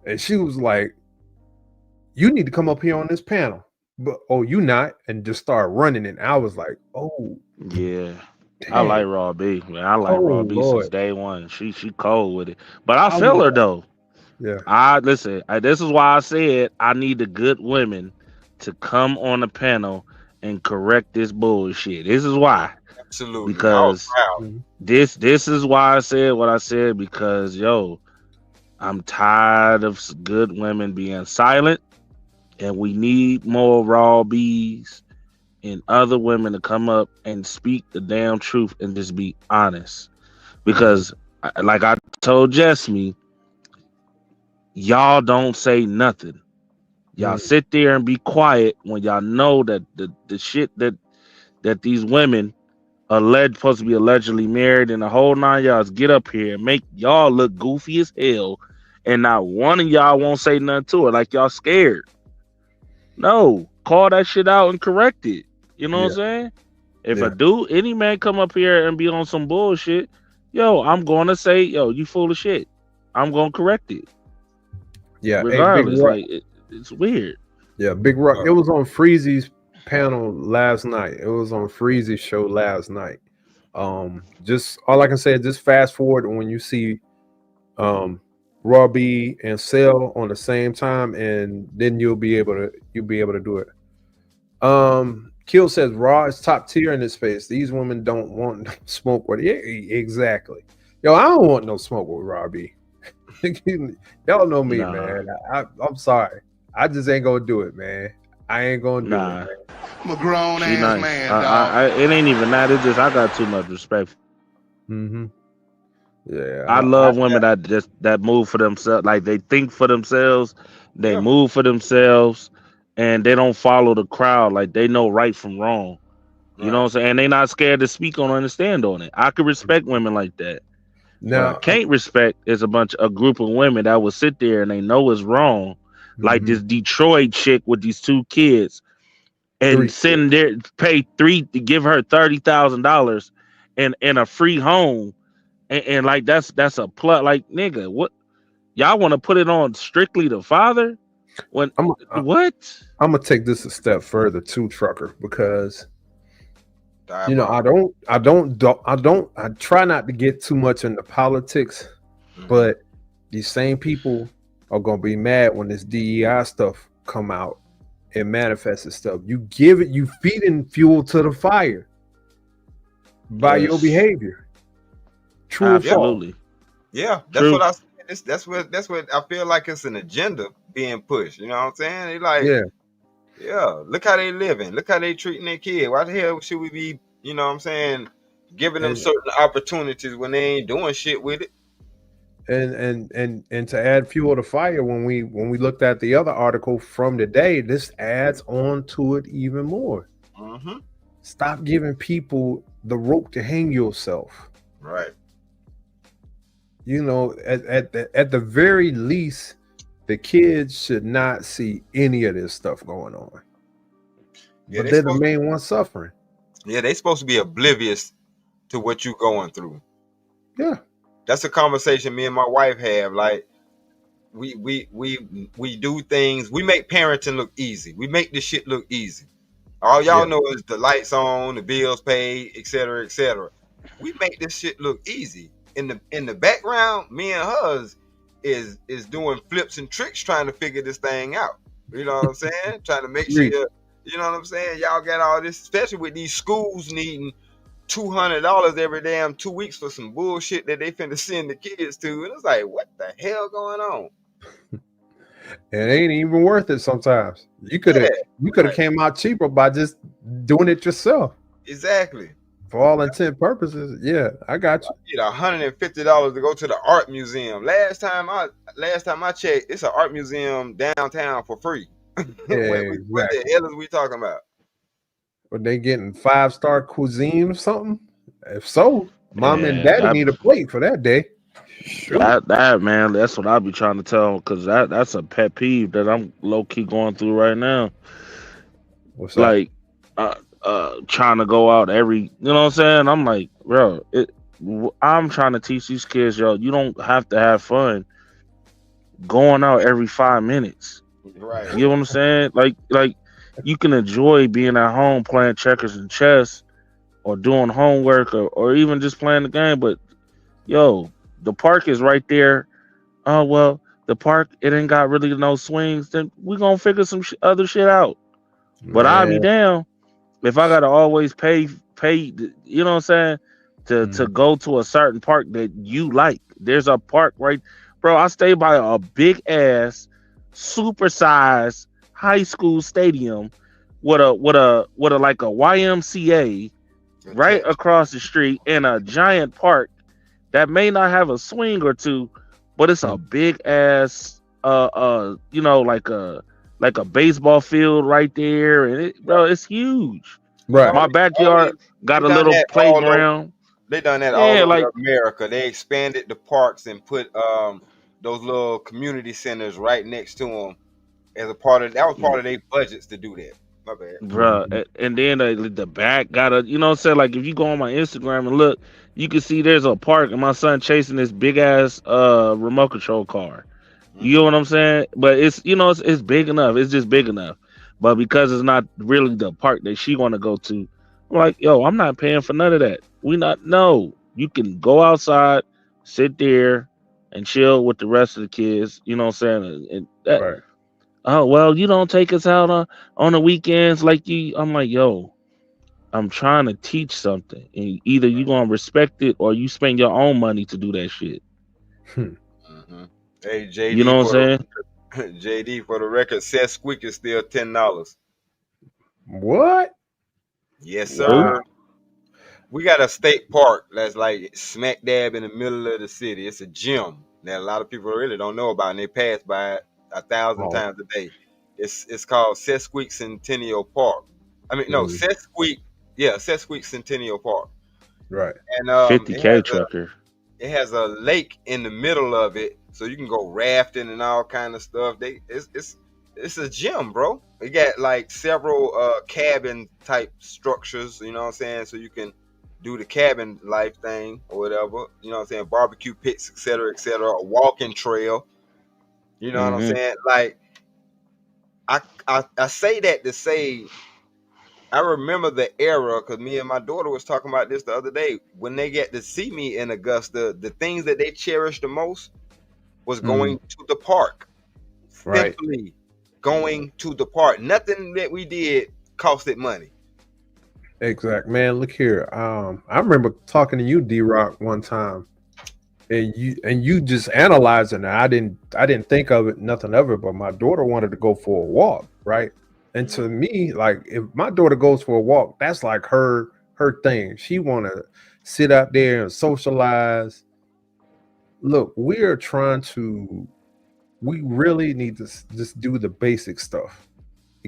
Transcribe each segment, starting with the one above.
And she was like, "You need to come up here on this panel." But oh, you not, and just start running. And I was like, "Oh, Yeah. I like dang, Raw B, man. I like Raw oh B since Lord." day one. She cold with it. But I I feel was her like, though. "Yeah, I listen. This is why I said I need the good women to come on the panel and correct this bullshit. This is why, Absolutely. I was because proud. mhm, this is why I said what I said, because yo, I'm tired of good women being silent, and we need more raw bees and other women to come up and speak the damn truth and just be honest. mhm, Because, like I told Jessme, y'all don't say nothing. Y'all mhm, sit there and be quiet when y'all know that the shit that these women alleged supposed to be allegedly married and the whole nine yards get up here and make y'all look goofy as hell, and not one of y'all won't say nothing to it, like y'all scared. No, call that shit out and correct it. You know what I'm yeah, saying? If a yeah, dude, any man come up here and be on some bullshit, yo, I'm gonna say, yo, you full of shit. I'm gonna correct it, yeah." Hey, Big regardless. Rock, Like it's weird. yeah, Big Rock. Uh, It was on Freezy's panel last night. It was on Freezy's show last night. Just all I can say is just fast forward when you see um Robbie and Cell on the same time, and then you'll be able to do it. Kill says Raw is top tier in this space. These women don't want no smoke with it. Yeah, exactly. Yo, I don't want no smoke with Robbie. Y'all know me, Nah, man. I'm sorry. I just ain't gonna do it, man. I ain't gonna do it, nah. I'm a grown She ass nice. man, dog. It ain't even that. It's just I got too much respect for her. man. I Yeah, love women that just that move for themselves. Like they think for themselves, they yeah. move for themselves, and they don't follow the crowd. Like they know right from wrong. You know Right. what I'm saying? And they not scared to speak on it and stand on it. I could respect women like that. What I now, can't respect is a group of women that will sit there and they know it's wrong, like mhm, this Detroit chick with these two kids, and 3 kids. send their pay three to give her $30,000 and a free home, and like that's a plus. Like nigga, what y'all want to put it on strictly the father? When I'm what? I'm gonna take this a step further too, Trucker, because Diabolical. I try not to get too much into politics, Hmm. but these same people are gonna be mad when this DEI stuff come out and manifests itself. You feeding fuel to the fire by your Yes, behavior. True or Yeah. false? absolutely Yeah. That's true. what I said. That's what I feel like it's an agenda being pushed. You know what I'm saying? They like, Yeah, yeah, look how they living. Look how they treating their kid. Why the hell should we be, you know what I'm saying, giving them and certain opportunities when they ain't doing shit with it? and to add fuel to fire, when we looked at the other article from today, this adds on to it even more. Hmm. Stop giving people the rope to hang yourself. Right. At the very least, the kids should not see any of this stuff going on. Yeah, But they're the main ones suffering. they supposed to be oblivious to what you going through. Yeah. That's a conversation me and my wife have. Like, we do things. We make parenting look easy. We make this shit look easy. All y'all Yeah. know is the lights on, the bills paid, etc., etc. We make this shit look easy. In the background, me and hers is doing flips and tricks trying to figure this thing out. You know what I'm saying? Trying to make sure, Preach. you know what I'm saying. Y'all got all this, especially with these schools needing $200 every damn 2 weeks for some bullshit that they finna send the kids to, and it's like, what the hell going on? It ain't even worth it sometimes. Yeah, You could have right, came out cheaper by just doing it yourself. exactly. For all intent purposes. Yeah, I got you. Get $150 to go to the art museum. Last time I checked, it's an art museum downtown for free. What the Exactly. hell is we talking about? But they getting 5-star cuisine or something? If so, mom and Yeah, daddy need a plate for that day. Shoot. that man, that's what I be trying to tell him, because that's a pet peeve that I'm low key going through right now. What's that? Like, trying to go out every, you know what I'm saying? I'm like, I'm trying to teach these kids, yo, you don't have to have fun going out every 5 minutes. Right. You know what I'm saying? Like you can enjoy being at home playing checkers and chess or doing homework or even just playing the game. But yo, the park is right there. Oh well, the park it ain't got really no swings. Then we gonna figure some other shit out. But I'll be Man. down if I gotta always pay. You know what I'm saying? To Mhm. go to a certain park that you like. There's a park right, bro. I stay by a big ass, super size high school stadium with a like a YMCA right Attached. across the street and a giant park that may not have a swing or two, but it's a Mhm. big ass like a baseball field right there, and bro, it's huge. Right. My Only backyard they got a done little that all over. playground. They done that all Yeah, over like America. They expanded the parks and put those little community centers right next to them as a part of that was part of their budgets to do that. My bad. bruh. Mhm. And then the back got a, you know what I'm saying? Like if you go on my Instagram and look, you can see there's a park and my son chasing this big ass remote control car. You know Hmm. what I'm saying? But it's it's big enough. It's just big enough. But because it's not really the park that she want to go to, I'm like, yo, I'm not paying for none of that. We not no. You can go outside, sit there, and chill with the rest of the kids. You know what I'm saying? And that. Right. Oh well, you don't take us out on the weekends like you. I'm like, yo, I'm trying to teach something, and either you gonna respect it or you spend your own money to do that shit. Hmm. Hmm. Hey You JD know what I'm for saying? the JD for the record, Seth Squeak is still $10. What? Yes, Who? sir. Wow. We got a state park that's like smack dab in the middle of the city. It's a gym that a lot of people really don't know about, and they pass by it 1,000 Oh. times a day. It's called Sesquick Centennial Park. I mean, no, Mhm. Sesquick. Yeah, Sesquick Centennial Park, Right. and Fifty K trucker. it has a lake in the middle of it, so you can go rafting and all kind of stuff. It's a gym, bro. It got like several cabin type structures, you know what I'm saying? So you can do the cabin life thing or whatever, you know what I'm saying? Barbecue pits, etc., a walking trail, you know what I'm Mm-hmm. saying? Like I say that to say I remember the era because me and my daughter was talking about this the other day. When they get to see me in Augusta, the things that they cherished the most was Mhm. going to the park. Right. Simply going to the park. Nothing that we did costed money. Exact. Man, look here. I remember talking to you, D Rock, one time, and you just analyzing it. I didn't think of it, nothing of it, but my daughter wanted to go for a walk, right? And Mhm. to me, like if my daughter goes for a walk, that's like her thing. She wanna sit out there and socialize. Look, we're trying to we really need to just do the basic stuff.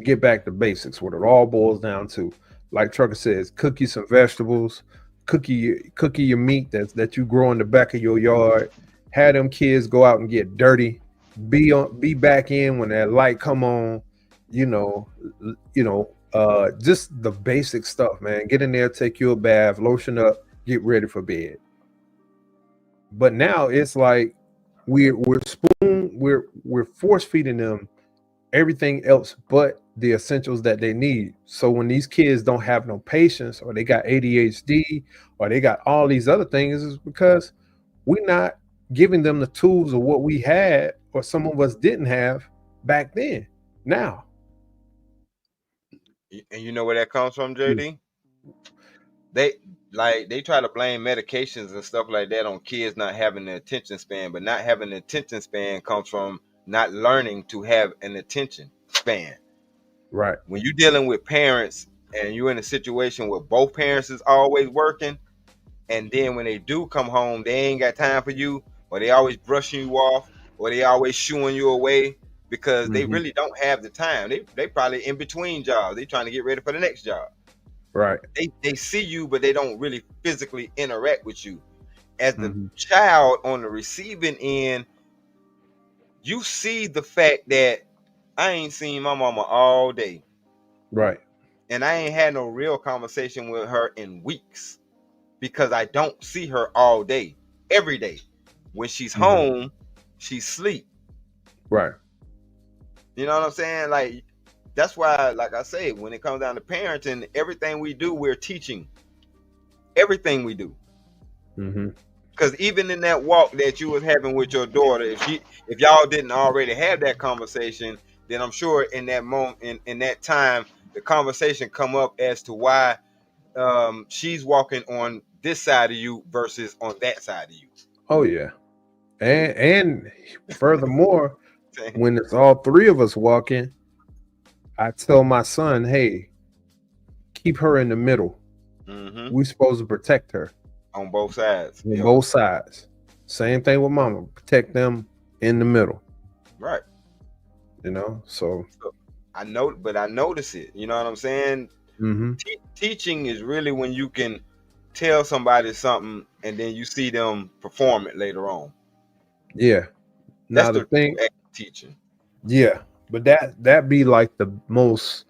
Get back to basics, what it all boils down to. Like Trucker says, cook you some vegetables, cookie your meat that you grow in the back of your yard. Have them kids go out and get dirty. Be back in when that light come on. You know, just the basic stuff, man. Get in there, take you a bath, lotion up, get ready for bed. But now it's like we're force feeding them everything else but the essentials that they need. So when these kids don't have no patience or they got ADHD or they got all these other things is because we're not giving them the tools of what we had or some of us didn't have back then. Now. And you know where that comes from, Mm. JD? They they try to blame medications and stuff like that on kids not having the attention span, but not having the attention span comes from not learning to have an attention span. Right. When you're dealing with parents and you're in a situation where both parents is always working, and then when they do come home, they ain't got time for you, or they always brushing you off, or they always shooing you away because they Hmm. really don't have the time. They probably in between jobs. They trying to get ready for the next job. Right. They see you, but they don't really physically interact with you. As the Hmm. child on the receiving end, you see the fact that I ain't seen my mama all day, Right. and I ain't had no real conversation with her in weeks because I don't see her all day, every day. When she's Hmm. home, she's sleep. Right. You know what I'm saying? Like, that's why, like I say, when it comes down to parenting, everything we do, we're teaching. Everything we do. Mm-hmm. Because even in that walk that you was having with your daughter, if y'all didn't already have that conversation, then I'm sure in that moment, in that time, the conversation come up as to why she's walking on this side of you versus on that side of you. Oh yeah. And furthermore, when it's all three of us walking, I tell my son, hey, keep her in the middle. Mm-hmm. We're supposed to protect her On both sides. on Yep. both sides. Same thing with mama. Protect them in the middle. Right. You know, so I notice it. You know what I'm saying? mm-hmm. Teaching is really when you can tell somebody something and then you see them perform it later on. Yeah. That's Now the the thing, true teaching. yeah, but that be like the most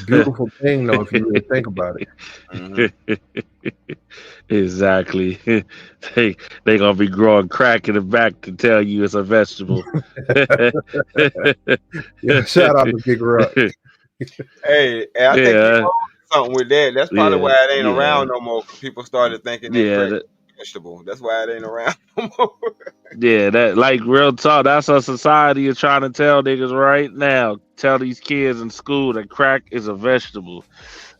beautiful thing though, if you really think about it. Mm-hmm. Exactly. they they gonna be growing crack in the back to tell you it's a vegetable. Yeah, shout out to Big Rock. Hey, and I think you Yeah, own something with that. That's probably yeah, why it ain't yeah, around no more. 'Cause people started thinking that yeah. crack was a vegetable. That's why it ain't around no more. Yeah, that like real talk. That's what society is trying to tell niggas right now. Tell these kids in school that crack is a vegetable.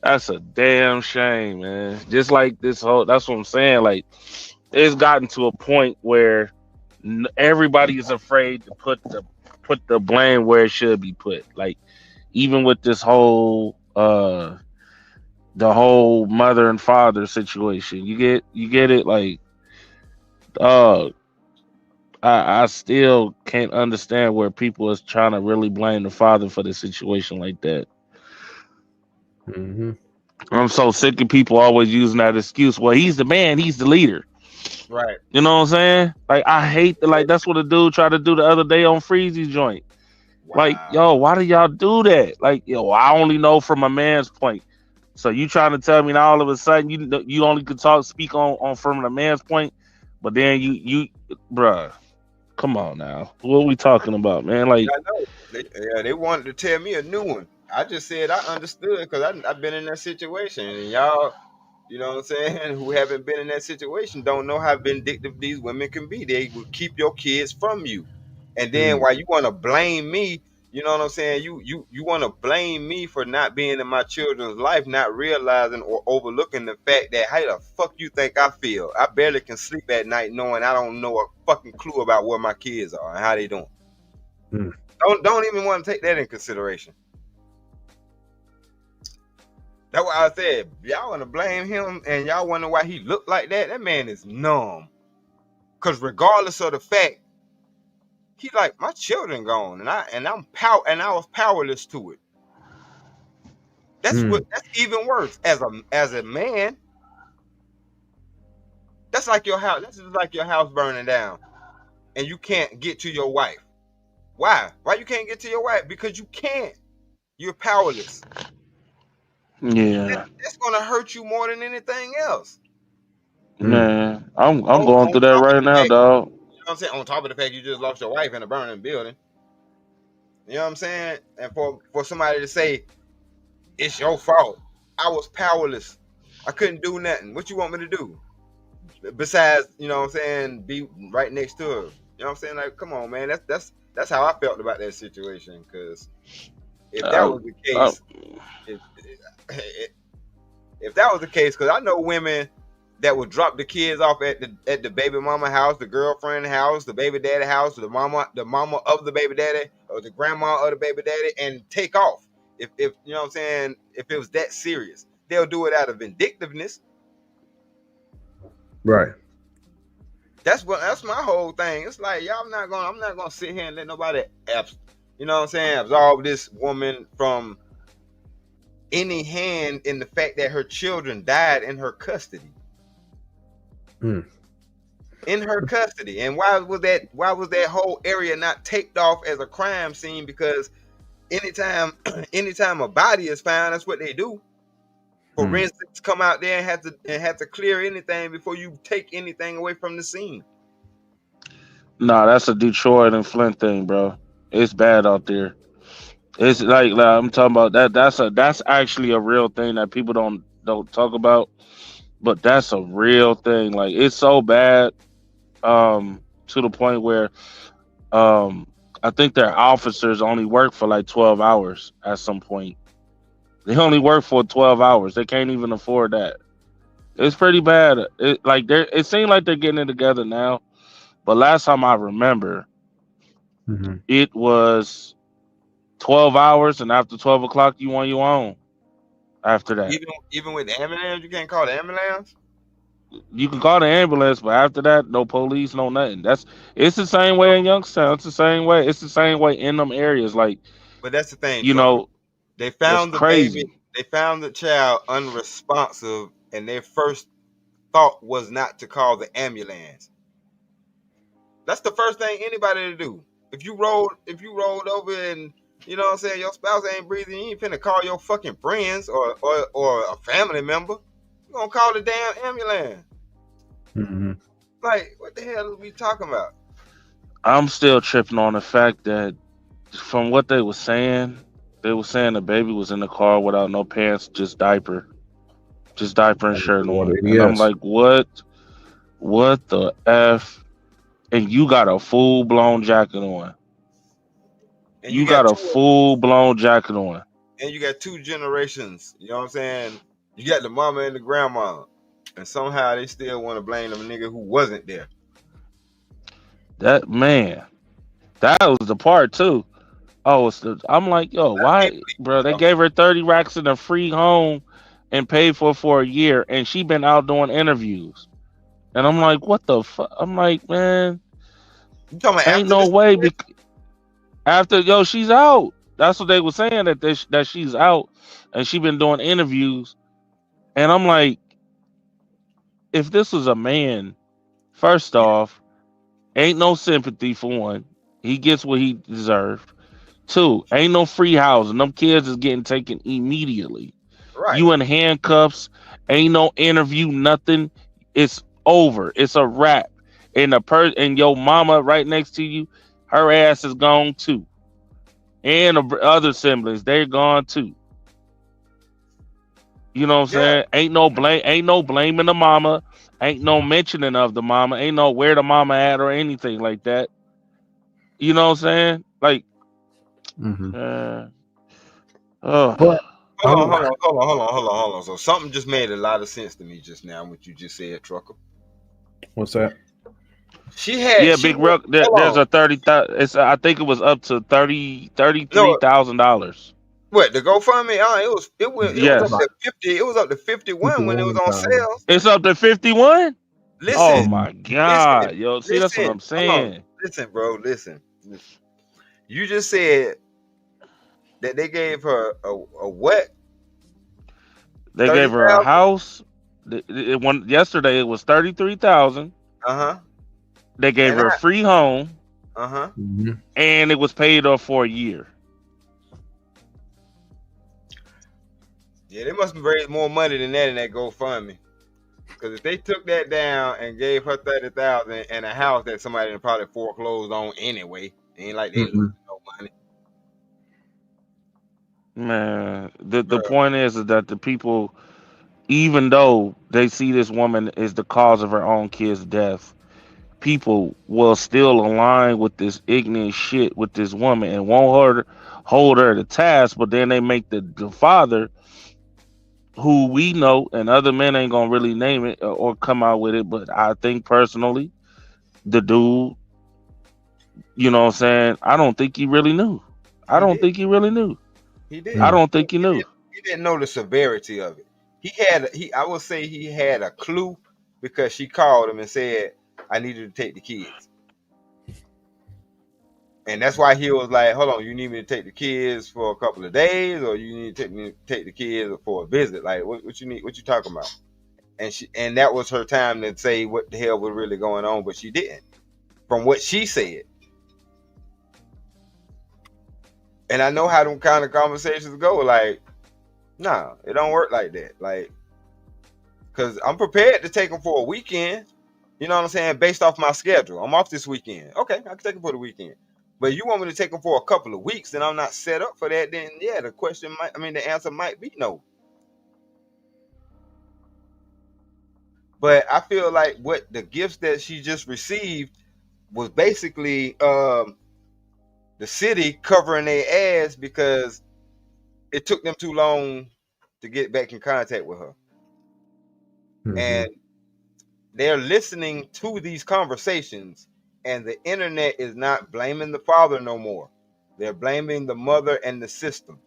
That's a damn shame, man. Just like this whole. That's what I'm saying. Like it's gotten to a point where everybody is afraid to put the blame where it should be put. Like even with this whole the whole mother and father situation. You get it. Like uh I still can't understand where people is trying to really blame the father for the situation like that. Mm-hmm. I'm so sick of people always using that excuse. Well, he's the man, he's the leader. Right. You know what I'm saying? Like I hate like that's what a dude tried to do the other day on Freezy's joint. Like, Wow. yo, why do y'all do that? Like, yo, I only know from a man's point. So you trying to tell me now all of a sudden you only could speak on from a man's point, but then bruh, come on now. What are we talking about, man? Like I know. They wanted to tell me a new one. I just said I understood because I've been in that situation. And y'all, you know what I'm saying, who haven't been in that situation don't know how vindictive these women can be. They will keep your kids from you. And then Mm. while you want to blame me, you know what I'm saying, you want to blame me for not being in my children's life, not realizing or overlooking the fact that how the fuck you think I feel? I barely can sleep at night knowing I don't know a fucking clue about where my kids are and how they doing. Mm. Don't even want to take that in consideration. That's why I said y'all want to blame him and y'all wonder why he looked like that. That man is numb. Cause regardless of the fact, he like my children gone, and I was powerless to it. Mm. That's even worse. As a man, that's like your house. That's just like your house burning down, and you can't get to your wife. Why? Why you can't get to your wife? Because you can't. You're powerless. yeah. That's gonna hurt you more than anything else. Mm. Man, I'm going On through that top of right the now, fact, dog. you know what I'm saying? On top of the fact you just lost your wife in a burning building. You know what I'm saying? And for somebody to say it's your fault, I was powerless. I couldn't do nothing. What you want me to do? Besides, you know what I'm saying, be right next to her. You know what I'm saying? Like, come on, man. That's how I felt about that situation. Because if that I, was the I, case, if that was the case, because I know women that would drop the kids off at the baby mama house, the girlfriend house, the baby daddy house, or the mama of the baby daddy, or the grandma of the baby daddy, and take off. If you know what I'm saying, if it was that serious, they'll do it out of vindictiveness. Right. That's my whole thing. It's like I'm not gonna sit here and let nobody you know what I'm saying, absolve this woman from any hand in the fact that her children died in her custody. Mm. In her custody. And why was that whole area not taped off as a crime scene? Because anytime anytime a body is found, that's what they do. Mm. Forensics come out there and have to clear anything before you take anything away from the scene. Nah, that's a Detroit and Flint thing, bro. It's bad out there. It's like I'm talking about that. That's actually a real thing that people don't talk about, but that's a real thing. Like it's so bad, to the point where um, I think their officers only work for like 12 hours at some point. They only work for 12 hours. They can't even afford that. It's pretty bad. It seems like they're getting it together now, but last time I remember, Hmm. it was 12 hours, and after 12 o'clock, you on your own. After that, Even with the ambulance, you can't call the ambulance. you can call the ambulance, but after that, no police, no nothing. It's the same way in Youngstown. It's the same way. It's the same way in them areas. Like But that's the thing, you trucker. know, They it's found the baby. crazy. They found the child unresponsive, and their first thought was not to call the ambulance. That's the first thing anybody to do. If you rolled over and you know what I'm saying, your spouse ain't breathing, you ain't finna call your fucking friends or a family member. You gonna call the damn ambulance. Hmm. Like, what the hell are we talking about? I'm still tripping on the fact that from what they were saying the baby was in the car without no pants, just diaper and shirt on, and I'm Yes. like, what? What the f? And you got a full blown jacket on. And you You got got a two full blown jacket on. and you got two generations. You know what I'm saying? You got the mama and the grandma. And somehow they still want to blame them nigga who wasn't there. That man, that was the part too. I'm like, yo, I can't why, bro? They believe gave her 30 racks in a free home and paid for a year, and she been out doing interviews. And I'm like, what the fuck? I'm like, man, you talking about ain't after no this way. situation? After she's out. That's what they were saying that she's out, and she been doing interviews. And I'm like, if this was a man, first Yeah, off, ain't no sympathy for one. He gets what he deserved. Two, ain't no free housing. Them kids is getting taken immediately. right. You in handcuffs. Ain't no interview. Nothing. It's over. It's a wrap. And your mama right next to you, her ass is gone too. And the other siblings, they're gone too. You know what I'm Yeah, saying? Ain't no blame. Ain't no blaming the mama. Ain't no mentioning of the mama. Ain't no where the mama at or anything like that. You know what I'm saying? Like, Hmm. uh, oh, But hold on, I'm hold on, hold on, hold on, hold on, hold on. So something just made a lot of sense to me just now, what you just said, trucker. what's that? yeah, She Big went, Rock. There's hold on. a 30,000. It's I think it was up to 33 No, thousand dollars. what, the GoFundMe? It was up Yes, to 50, it was up to 51 when it was on 51,000. sale. it's up to 51. Oh Listen, Hmm. my listen, God, yo! See, that's what listen. I'm Hold on. saying. Listen, bro, listen. You just said that they gave her a what? They gave her a 30,000? house. Yesterday it was 33,000. Uh-huh. They gave And her a free home, uh-huh. Hmm. and it was paid off for a year. Yeah, they must have raised more money than that in that GoFundMe. Because if they took that down and gave her 30,000 and a house that somebody probably foreclosed on anyway, ain't like they Hmm. losing no money, Man, the bro. point is that the people, even though they see this woman is the cause of her own kid's death, people will still align with this ignorant shit with this woman and won't hold her to task. But then they make the father, who we know, and other men ain't gonna really name it or come out with it. But I think personally, the dude, you know what I'm saying? I don't think he really knew. I He don't did. think he really knew. He I didn't. don't think he knew. He didn't know the severity of it. I would say he had a clue because she called him and said, I need you to take the kids. And that's why he was like, hold on, you need me to take the kids for a couple of days, or you need to take the kids for a visit? Like, what you need? What you talking about? And that was her time to say what the hell was really going on, but she didn't. From what she said, and I know how them kind of conversations go. Like, nah, it don't work like that. Like, cause I'm prepared to take them for a weekend. You know what I'm saying? Based off my schedule. I'm off this weekend. Okay, I can take them for the weekend. But you want me to take them for a couple of weeks and I'm not set up for that, then yeah, the answer might be no. But I feel like what the gifts that she just received was basically the city covering their ass because it took them too long to get back in contact with her. And they're listening to these conversations, and the internet is not blaming the father no more. They're blaming the mother and the system.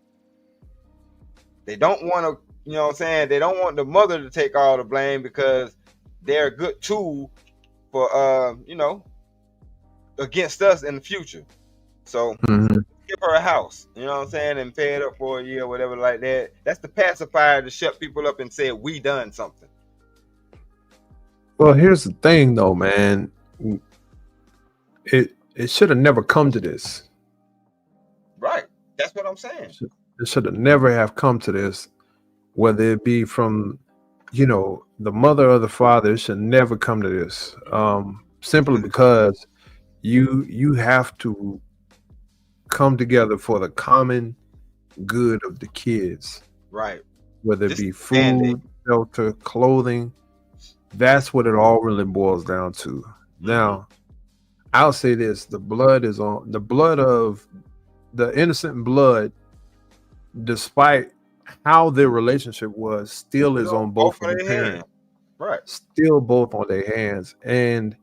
They don't want to, you know what I'm saying? They don't want the mother to take all the blame because they're a good tool for, against us in the future. So give her a house, you know what I'm saying, and pay it up for a year or whatever like that. That's the pacifier to shut people up and say we done something. Well, here's the thing, though, man. It should have never come to this. Right. That's what I'm saying. It should have never have come to this, whether it be from, the mother or the father. It should never come to this. Simply because you have to come together for the common good of the kids. Right. Whether it be food, shelter, clothing. That's what it all really boils down to. Now, I'll say this: the blood of the innocent blood, despite how their relationship was, still is on both of their parents. Right. Still both on their hands. And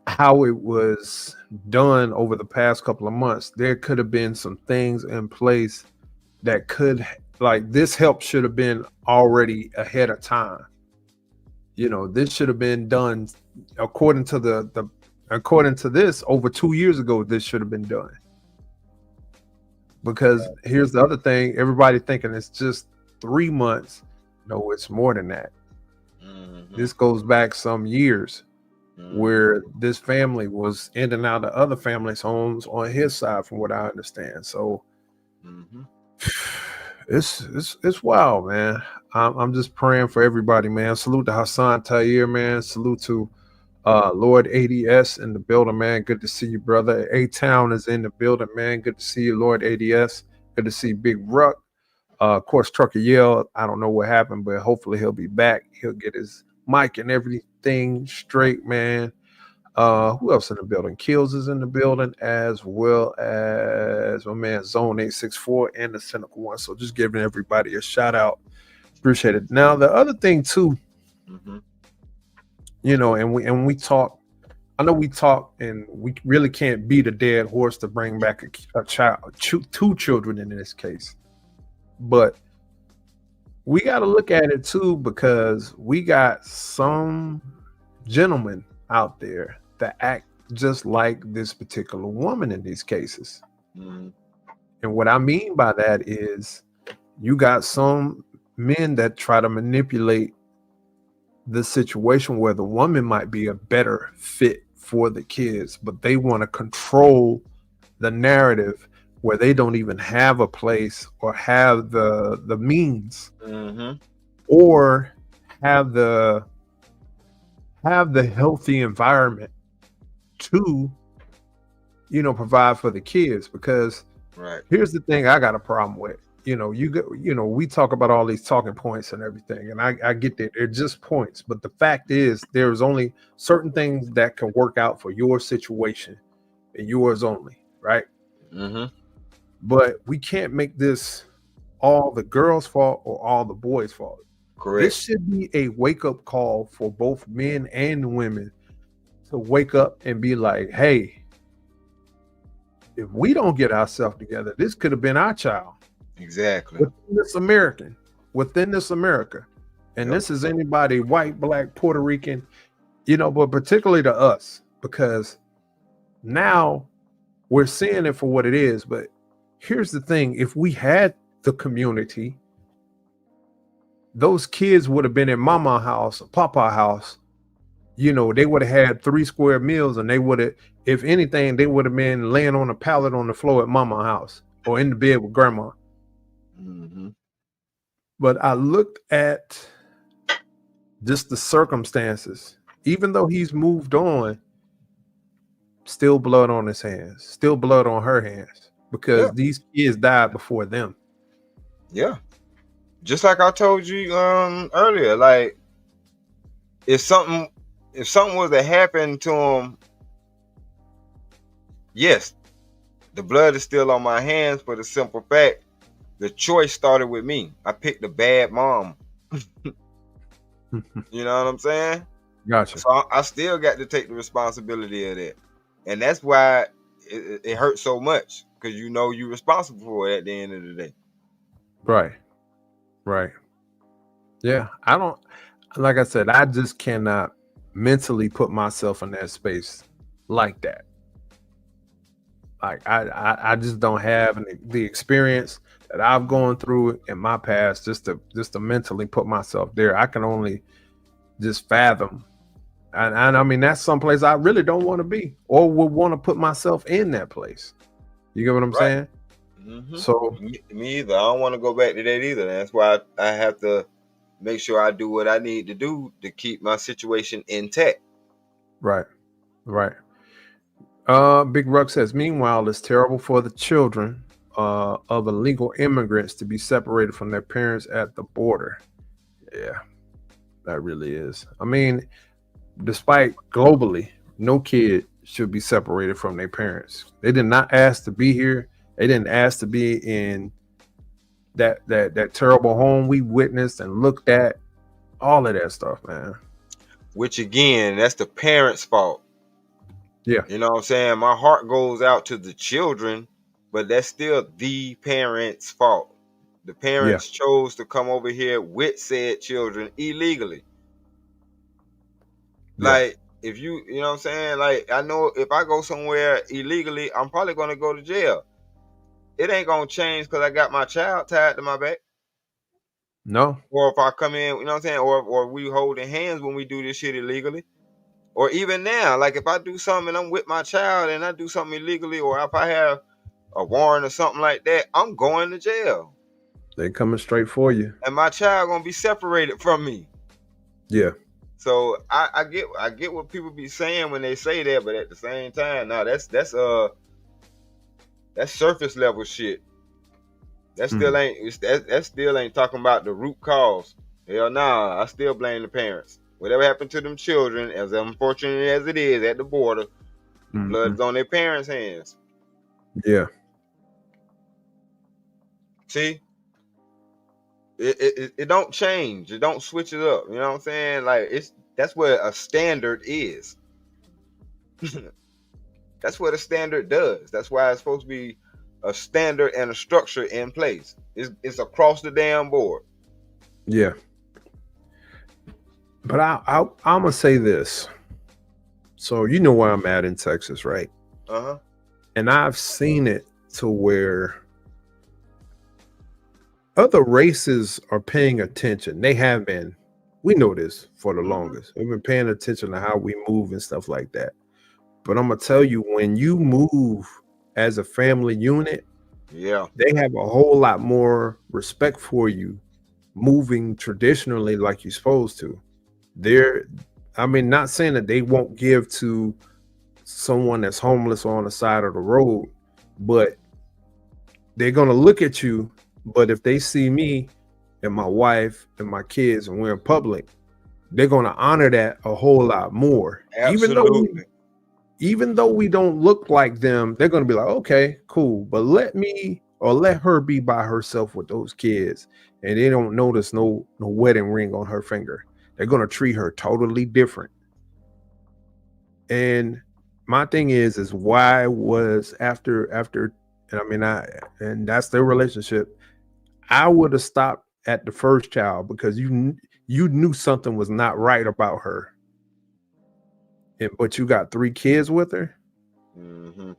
how it was done over the past couple of months, there could have been some things in place that could, like, this help should have been already ahead of time. This should have been done according to according to this over 2 years ago. This should have been done. Because here's the other thing: everybody thinking it's just 3 months. No, it's more than that. This goes back some years, where this family was in and out of other families' homes on his side, from what I understand. So it's wild, man. I'm just praying for everybody, man. Salute to Hassan Tair, man. Salute to Lord ADS in the building, man. Good to see you, brother. A-Town is in the building, man. Good to see you, Lord ADS. Good to see Big Ruck. Of course, Trucker Yale, I don't know what happened, but hopefully he'll be back. He'll get his mic and everything straight, man. Who else in the building? Kills is in the building, as well as my man Zone 864 and the Cynical One. So just giving everybody a shout out. Appreciate it. Now, the other thing too, and we talk. I know we talk, and we really can't beat a dead horse to bring back a child, two children in this case. But we got to look at it too, because we got some gentlemen out there that act just like this particular woman in these cases. And what I mean by that is you got some men that try to manipulate the situation where the woman might be a better fit for the kids, but they want to control the narrative where they don't even have a place or have the means or have the healthy environment to provide for the kids. Because here's the thing I got a problem with. We talk about all these talking points and everything, and I get that they're just points, but the fact is there's only certain things that can work out for your situation and yours only, right? But we can't make this all the girls' fault or all the boys' fault. Correct. This should be a wake-up call for both men and women to wake up and be like, hey, if we don't get ourselves together, this could have been our child. Exactly. Within this America. And this is anybody, white, black, Puerto Rican, but particularly to us, because now we're seeing it for what it is. But here's the thing: if we had the community, those kids would have been in mama house or papa house. They would have had 3 square meals, and they would have, if anything, they would have been laying on a pallet on the floor at mama house or in the bed with grandma. But I looked at just the circumstances, even though he's moved on, still blood on his hands, still blood on her hands, Yeah, because these kids died before them. yeah. Just like I told you earlier, like if something was to happen to him, yes, the blood is still on my hands for the simple fact the choice started with me. I picked a bad mom. You know what I'm saying? Gotcha. So I still got to take the responsibility of that, and that's why it hurts so much, because you know you're responsible for it at the end of the day. Right. Right. Yeah. I don't, like I said, I just cannot mentally put myself in that space like that. Like I just don't have the experience that I've gone through in my past just to mentally put myself there. I can only just fathom. And I mean that's someplace I really don't want to be or would want to put myself in that place. You get what I'm Right. saying? Mm-hmm. So Me either. I don't want to go back to that either. That's why I have to make sure I do what I need to do to keep my situation intact. right, right. Big Ruck says, meanwhile, it's terrible for the children of illegal immigrants to be separated from their parents at the border. Yeah, that really is. I mean, despite globally, no kid should be separated from their parents. They did not ask to be here. They didn't ask to be in that terrible home we witnessed and looked at. All of that stuff, man. Which again, that's the parents' fault. Yeah, You know what I'm saying? My heart goes out to the children, but that's still the parents' fault. The yeah, parents chose to come over here with said children illegally. yeah. Like, if you know what I'm saying? Like, I know if I go somewhere illegally, I'm probably going to go to jail. It ain't going to change because I got my child tied to my back. No, Or if I come in, you know what I'm saying? Or we holding hands when we do this shit illegally. Or even now, like if I do something and I'm with my child and I do something illegally, or if I have a warrant or something like that, I'm going to jail. they coming straight for you. And my child gonna be separated from me. Yeah, So I get what people be saying when they say that, but at the same time, no, that's surface level shit. That still ain't that still ain't talking about the root cause. Hell nah, I still blame the parents. Whatever happened to them children, as unfortunate as it is at the border, the blood is on their parents' hands. yeah, See, it don't change. It don't switch it up. You know what I'm saying? Like that's what a standard is. That's what a standard does. That's why it's supposed to be a standard and a structure in place. It's across the damn board. yeah. But I'm gonna say this. So you know where I'm at in Texas, right? Uh-huh. And I've seen it to where other races are paying attention. They have been. We know this for the longest. We've been paying attention to how we move and stuff like that. But I'm gonna tell you, when you move as a family unit, Yeah. they have a whole lot more respect for you moving traditionally like you're supposed to. I mean, not saying that they won't give to someone that's homeless or on the side of the road, but they're gonna look at you. But if they see me and my wife and my kids and we're in public, they're gonna honor that a whole lot more. Absolutely. Even though we don't look like them, they're gonna be like, okay, cool. But let me or let her be by herself with those kids, and they don't notice no wedding ring on her finger. They're gonna treat her totally different. And my thing is why was after and I mean and that's their relationship. I would have stopped at the first child because you knew something was not right about her. But you got 3 kids with her. Mm-hmm.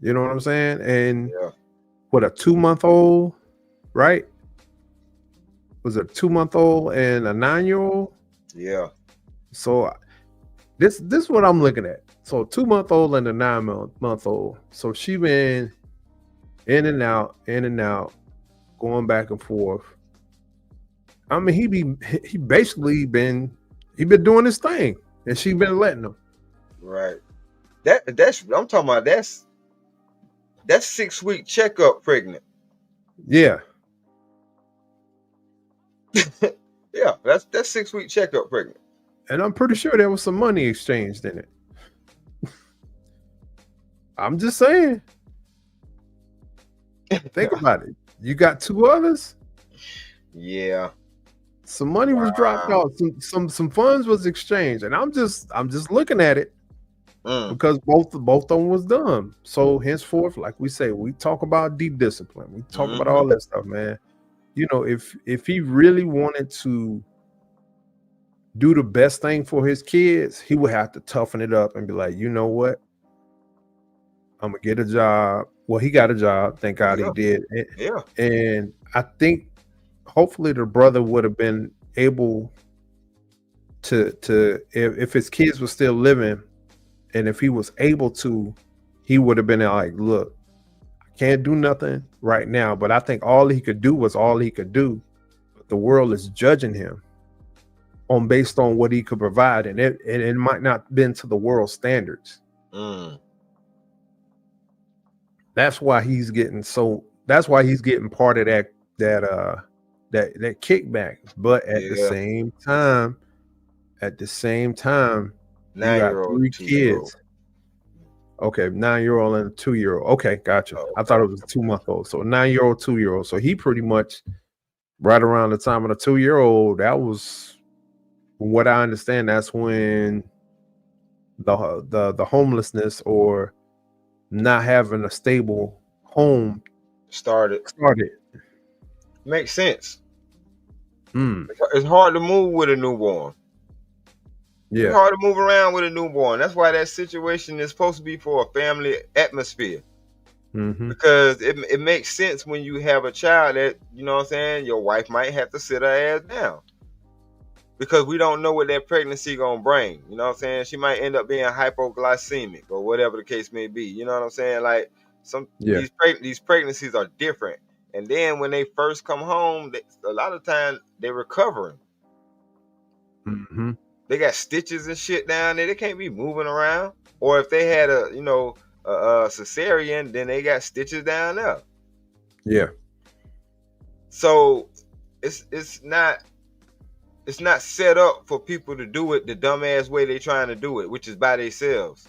You know what I'm saying? And Yeah. what, a 2-month-old, right? Was it a 2-month-old and a 9-year-old? Yeah. So this is what I'm looking at. So 2-month-old and a 9-month-old. So she been in and out, going back and forth. I mean, he basically been doing his thing. and she been letting them. Right. That's I'm talking about. That's 6-week checkup pregnant. Yeah, Yeah, that's 6-week checkup pregnant. and I'm pretty sure there was some money exchanged in it. I'm just saying. Think about it. You got 2 others. Yeah. Some money was dropped Wow. off. Some funds was exchanged, and I'm just looking at it Mm. because both of them was done. So henceforth, like we say, we talk about deep discipline. We talk about all that stuff, man. You know, if he really wanted to do the best thing for his kids, he would have to toughen it up and be like, you know what? I'm gonna get a job. Well, he got a job. Thank God he did. Yeah. And I think hopefully the brother would have been able to if his kids were still living, and if he was able to, he would have been like, look, I can't do nothing right now, but I think all he could do was all he could do. But the world is judging him based on what he could provide, and it might not been to the world standards. Mm. That's why he's getting part of that kickback. But at the same time, you got 9-year-old, 3 2-year-old. kids. Okay, 9-year-old and a 2-year-old. Okay, gotcha. Oh, I thought it was a 2-month-old. So 9-year-old, 2-year-old. So he pretty much right around the time of the 2-year-old. That was, from what I understand, that's when the homelessness or not having a stable home started. Makes sense. It's hard to move with a newborn. Yeah. It's hard to move around with a newborn. That's why that situation is supposed to be for a family atmosphere. Because it makes sense when you have a child that, you know what I'm saying, your wife might have to sit her ass down. Because we don't know what that pregnancy gonna bring. You know what I'm saying? She might end up being hypoglycemic or whatever the case may be. You know what I'm saying? Like these pregnancies are different. And then when they first come home, a lot of times they're recovering. They got stitches and shit down there. They can't be moving around. Or if they had a cesarean, then they got stitches down there. Yeah. So it's not set up for people to do it the dumbass way they trying to do it, which is by themselves.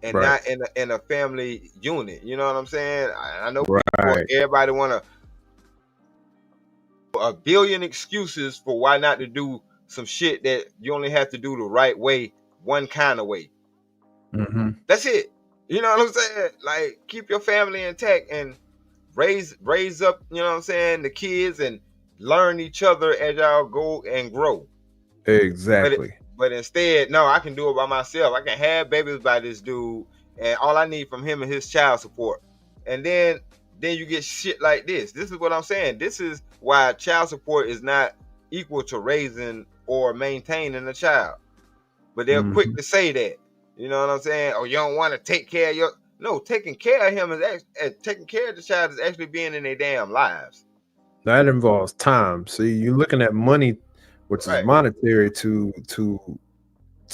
And not in a family unit. You know what I'm saying? I know everybody want a billion excuses for why not to do some shit that you only have to do the right way, one kind of way. That's it. You know what I'm saying? Like, keep your family intact and raise up, you know what I'm saying, the kids, and learn each other as y'all go and grow. Exactly. But instead, no, I can do it by myself. I can have babies by this dude, and all I need from him is his child support. And then you get shit like this. This is what I'm saying. This is why child support is not equal to raising or maintaining a child. But they're quick to say that. You know what I'm saying? Oh, you don't want to take care of no, taking care of him is taking care of the child is actually being in their damn lives. That involves time. See, you're looking at money, which is monetary, to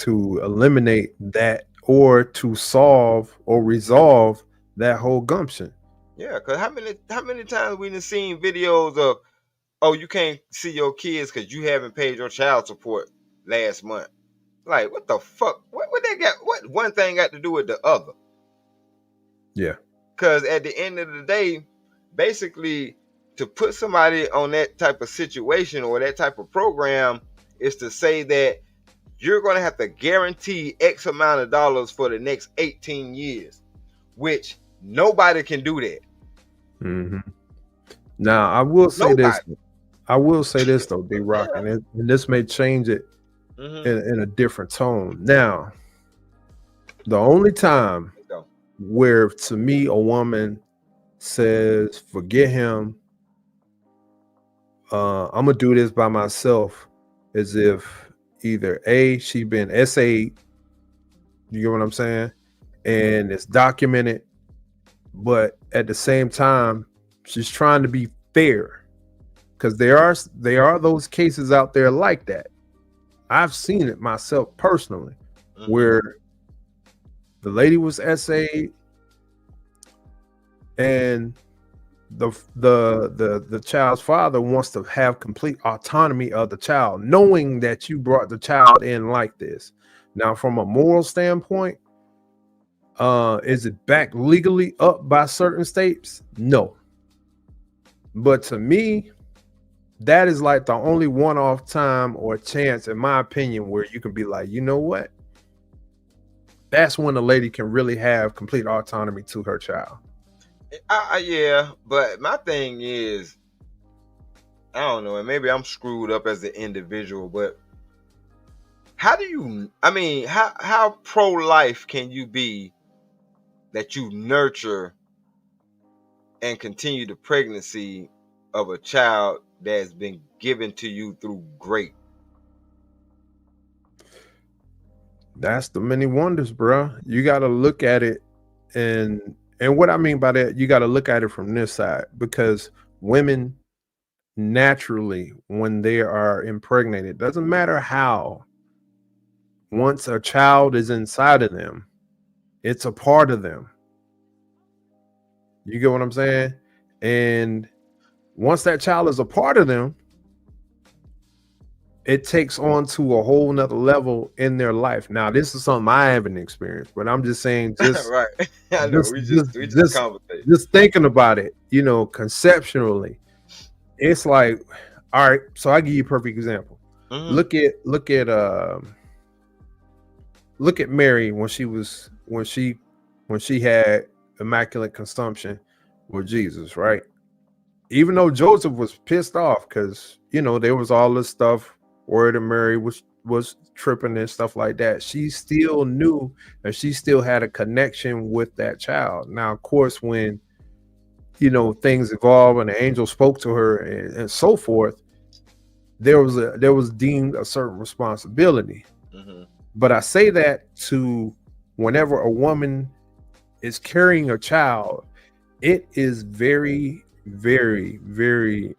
eliminate that or to solve or resolve that whole gumption. Yeah, because how many times we done seen videos of, oh, you can't see your kids because you haven't paid your child support last month. Like, what the fuck? What they got? What one thing got to do with the other? Yeah. Because at the end of the day, basically, to put somebody on that type of situation or that type of program is to say that you're going to have to guarantee X amount of dollars for the next 18 years, which nobody can do that. Now, I will say this. I will say this, though, D-Rock, and this may change it in a different tone. Now, the only time where, to me, a woman says, forget him, I'm going to do this by myself, is if either A, she been SA'd, you get what I'm saying? And it's documented, but at the same time, she's trying to be fair, because there are those cases out there like that. I've seen it myself personally, Mm-hmm. where the lady was SA and the child's father wants to have complete autonomy of the child, knowing that you brought the child in like this. Now, from a moral standpoint, is it back legally up by certain states? No. But to me, that is like the only one-off time or chance, in my opinion, where you can be like, you know what? That's when the lady can really have complete autonomy to her child. Yeah, but my thing is, I don't know, and maybe I'm screwed up as an individual, but how do you? I mean, how pro-life can you be that you nurture and continue the pregnancy of a child that has been given to you through grape? That's the many wonders, bro. You got to look at it, and what I mean by that, you got to look at it from this side, because women naturally, when they are impregnated, doesn't matter how, once a child is inside of them, it's a part of them. You get what I'm saying? And once that child is a part of them, it takes on to a whole nother level in their life. Now, this is something I haven't experienced, but I'm just saying, Right. I know. just, We just just, conversate. just thinking about it, conceptually, it's like, all right. So I give you a perfect example. Mm-hmm. Look at Mary when she had immaculate consumption with Jesus, right? Even though Joseph was pissed off because there was all this stuff where the Mary was tripping and stuff like that, she still knew and she still had a connection with that child. Now, of course, when things evolved and the angel spoke to her and so forth, there was deemed a certain responsibility. Mm-hmm. But I say that to, whenever a woman is carrying a child, it is very, very, very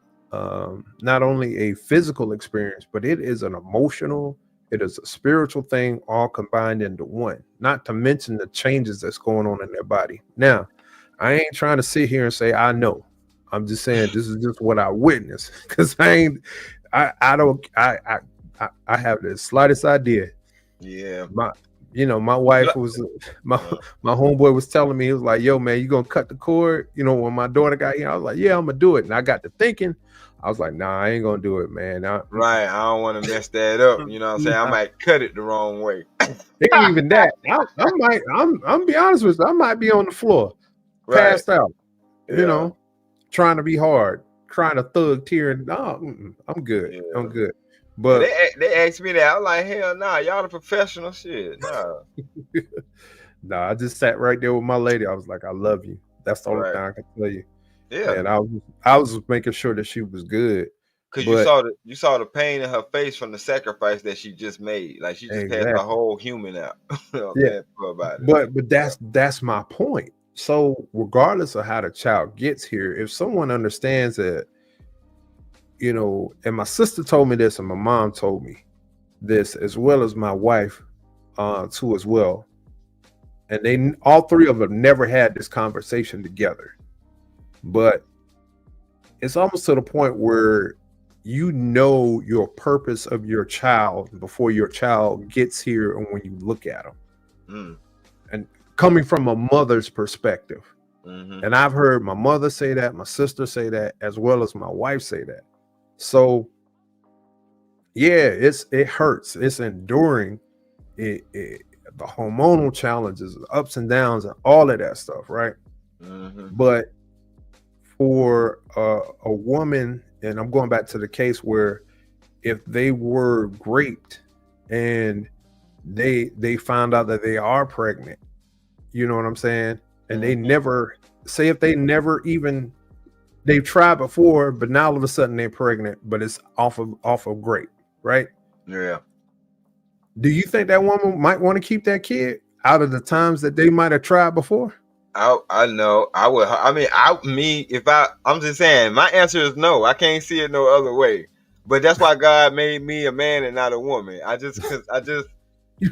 not only a physical experience, but it is an emotional, it is a spiritual thing, all combined into one. Not to mention the changes that's going on in their body. Now, I ain't trying to sit here and say I know. I'm just saying this is just what I witnessed, because I don't I have the slightest idea. Yeah. My wife was my homeboy was telling me, he was like, yo man, you gonna cut the cord? When my daughter got here, I was like, yeah, I'm gonna do it. And I got to thinking, I was like, nah, I ain't gonna do it, man. Right. I don't want to mess that up. You know what I'm saying? I might cut it the wrong way. It ain't even that. I'm be honest with you, I might be on the floor, Right. passed out, Yeah. trying to be hard, trying to thug tear. No, I'm good. Yeah. I'm good. Yeah, But they asked me that. I was like, hell nah, y'all the professional shit. Nah. nah, I just sat right there with my lady. I was like, I love you. That's the only Right. thing I can tell you. Yeah. And I was just making sure that she was good. Cause But you saw the pain in her face from the sacrifice that she just made. Like she just passed a exactly. whole human out. You know what I'm Yeah. saying? About it. But that's my point. So regardless of how the child gets here, if someone understands that, and my sister told me this and my mom told me this, as well as my wife too as well. And they all three of them never had this conversation together. But it's almost to the point where your purpose of your child before your child gets here, and when you look at them. Mm. And coming from a mother's perspective. Mm-hmm. And I've heard my mother say that, my sister say that, as well as my wife say that. So yeah, it hurts. It's enduring. The hormonal challenges, the ups and downs, and all of that stuff, right? Mm-hmm. But for a woman, and I'm going back to the case where if they were raped and they found out that they are pregnant, you know what I'm saying? And they never, say if they never even, they've tried before, but now all of a sudden they're pregnant, but it's off of grape, right? Yeah. Do you think that woman might want to keep that kid out of the times that they might have tried before? I know. I would. I mean, I'm just saying. My answer is no. I can't see it no other way. But that's why God made me a man and not a woman. Cause I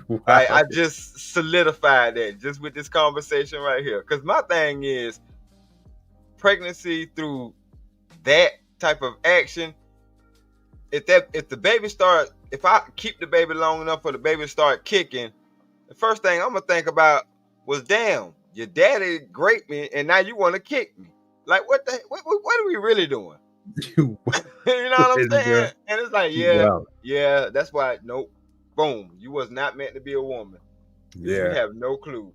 Wow. just solidified that just with this conversation right here. Cause my thing is pregnancy through that type of action. If I keep the baby long enough for the baby to start kicking, the first thing I'm gonna think about was, damn, your daddy raped me, and now you want to kick me. Like, what are we really doing? You You know what I'm crazy, bro. saying? And it's like, You yeah, wow. yeah, that's why. Nope, boom, you was not meant to be a woman. You Yeah. have no clue.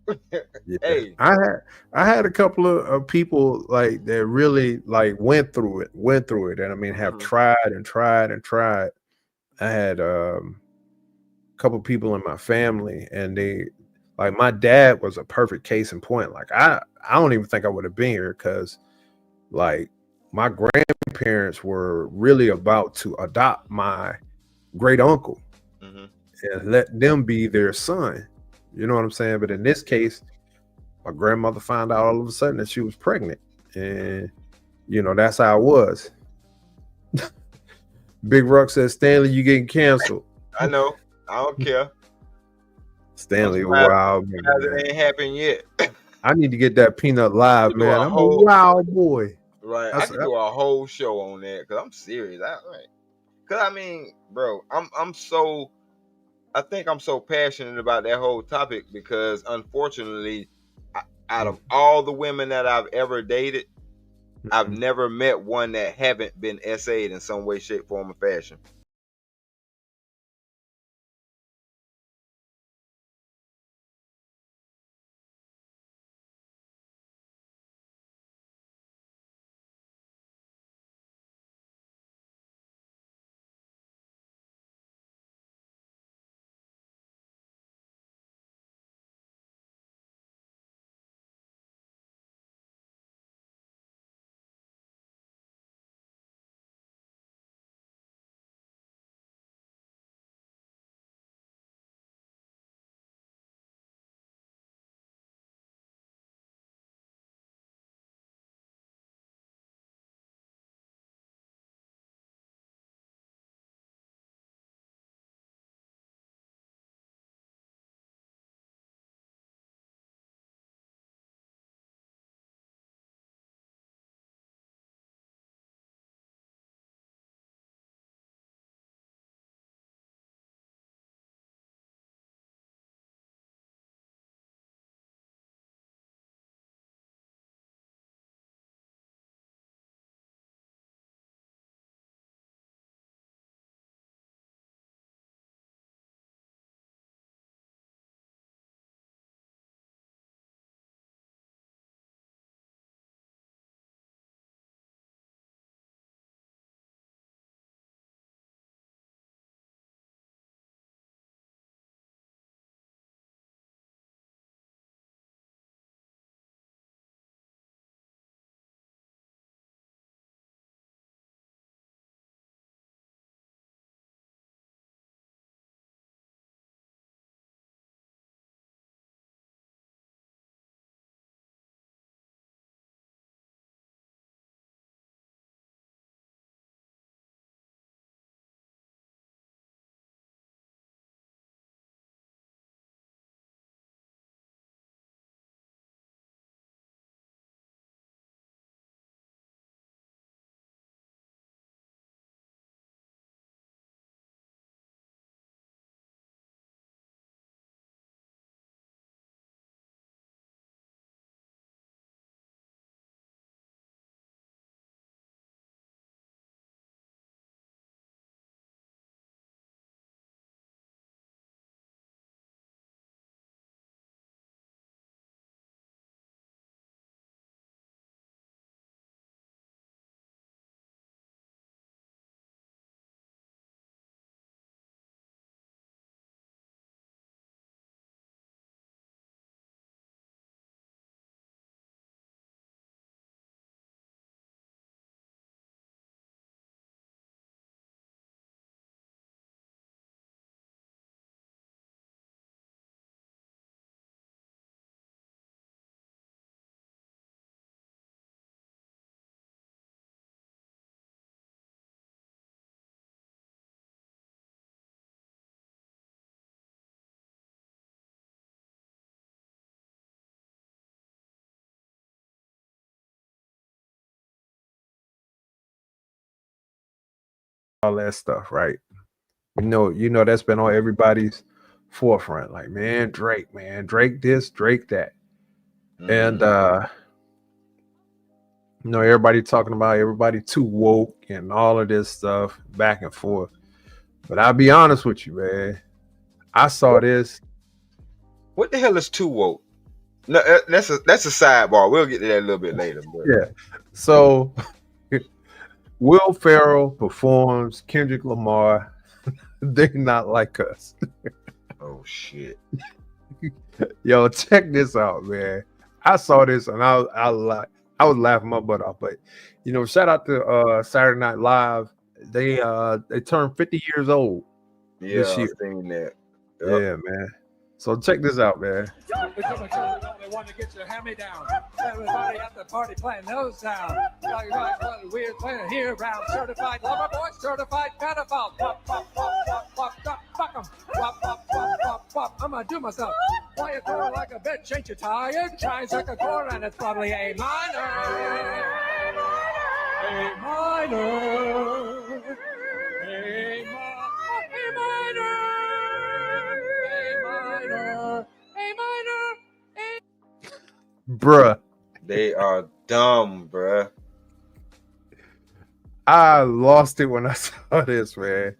Yeah. Hey, I had a couple of people like that really like went through it, and I mean have hmm tried and tried and tried. I had a couple people in my family, and they like my dad was a perfect case in point. Like I don't even think I would have been here because like my grandparents were really about to adopt my great uncle hmm and let them be their son. You know what I'm saying? But in this case, my grandmother found out all of a sudden that she was pregnant, and that's how it was. Big Ruck says, Stanley, you getting canceled. I know. I don't care. I'm Stanley, a surprised, wild it man. ain't happened yet. I need to get that peanut I live, could do a man. I'm a whole wild boy. right. I That's could do a whole show on that because I'm serious. Cause I mean, bro, I think I'm so passionate about that whole topic because unfortunately, out of all the women that I've ever dated, I've Mhm. never met one that haven't been SA'd in some way, shape, form, or fashion. all that stuff, right? You know that's been on everybody's forefront. Like, man, Drake this, Drake that. And you know, everybody talking about everybody too woke and all of this stuff back and forth. But I'll be honest with you, man. I saw this. What the hell is too woke? No, that's a sidebar. We'll get to that a little bit later. But. Yeah. So Will Ferrell performs Kendrick Lamar. They're not like us. Oh shit. Yo, check this out, man. I saw this and I was laughing my butt off. But you know, shout out to Saturday Night Live. They turned 50 years old this year. I've seen that. Yep. Yeah, man. So check this out, man. They want to get your hand-me-down. Everybody at the party playing those sounds. Like what we're playing here around. Certified lover boy, certified pedophile. Pop, pop, pop, pop, pop, pop, fuck 'em. Pop, pop, pop, pop, pop. I'm gonna do myself. Why you going like a bitch? Ain't you tired? Try and suck a chord and it's probably A minor. A minor. A minor. Bruh. They are dumb, bruh. I lost it when I saw this, man.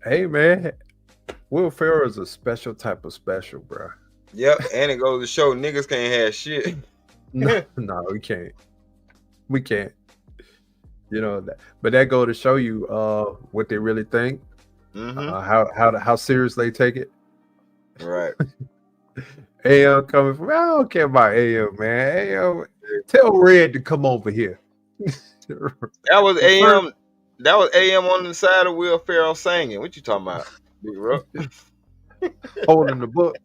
Hey, man. Will Ferrell is a special type of special, bruh. Yep, and it goes to show niggas can't have shit. No, we can't. We can't. You know that, but that go to show you what they really think, how serious they take it. Right. AM coming from, I don't care about AM, man. AM, tell Red to come over here. That was AM. That was AM on the side of Will Ferrell singing. What you talking about, Big Ruck? Holding the book.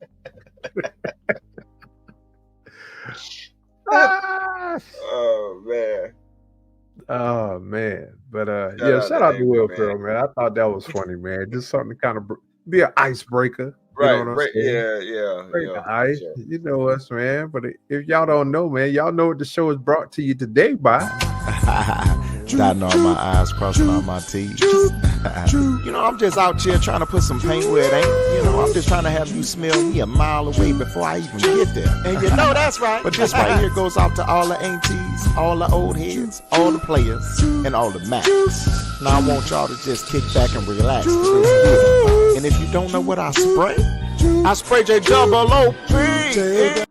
Oh man. Oh man. But shout out to Will Ferrell, man. I thought that was funny, man. Just something to kind of be an icebreaker. Right, you know what I'm saying? yeah. Break the ice. Sure. You know us, man. But if y'all don't know, man, y'all know what the show is brought to you today by. Dotting all my I's, crossing all my T's. You know, I'm just out here trying to put some paint where it ain't. You know, I'm just trying to have you smell me a mile away before I even get there. And you know that's right. But this right here goes out to all the aunties, all the old heads, all the players, and all the Macs. Now I want y'all to just kick back and relax. And if you don't know what I spray J-double-O-P.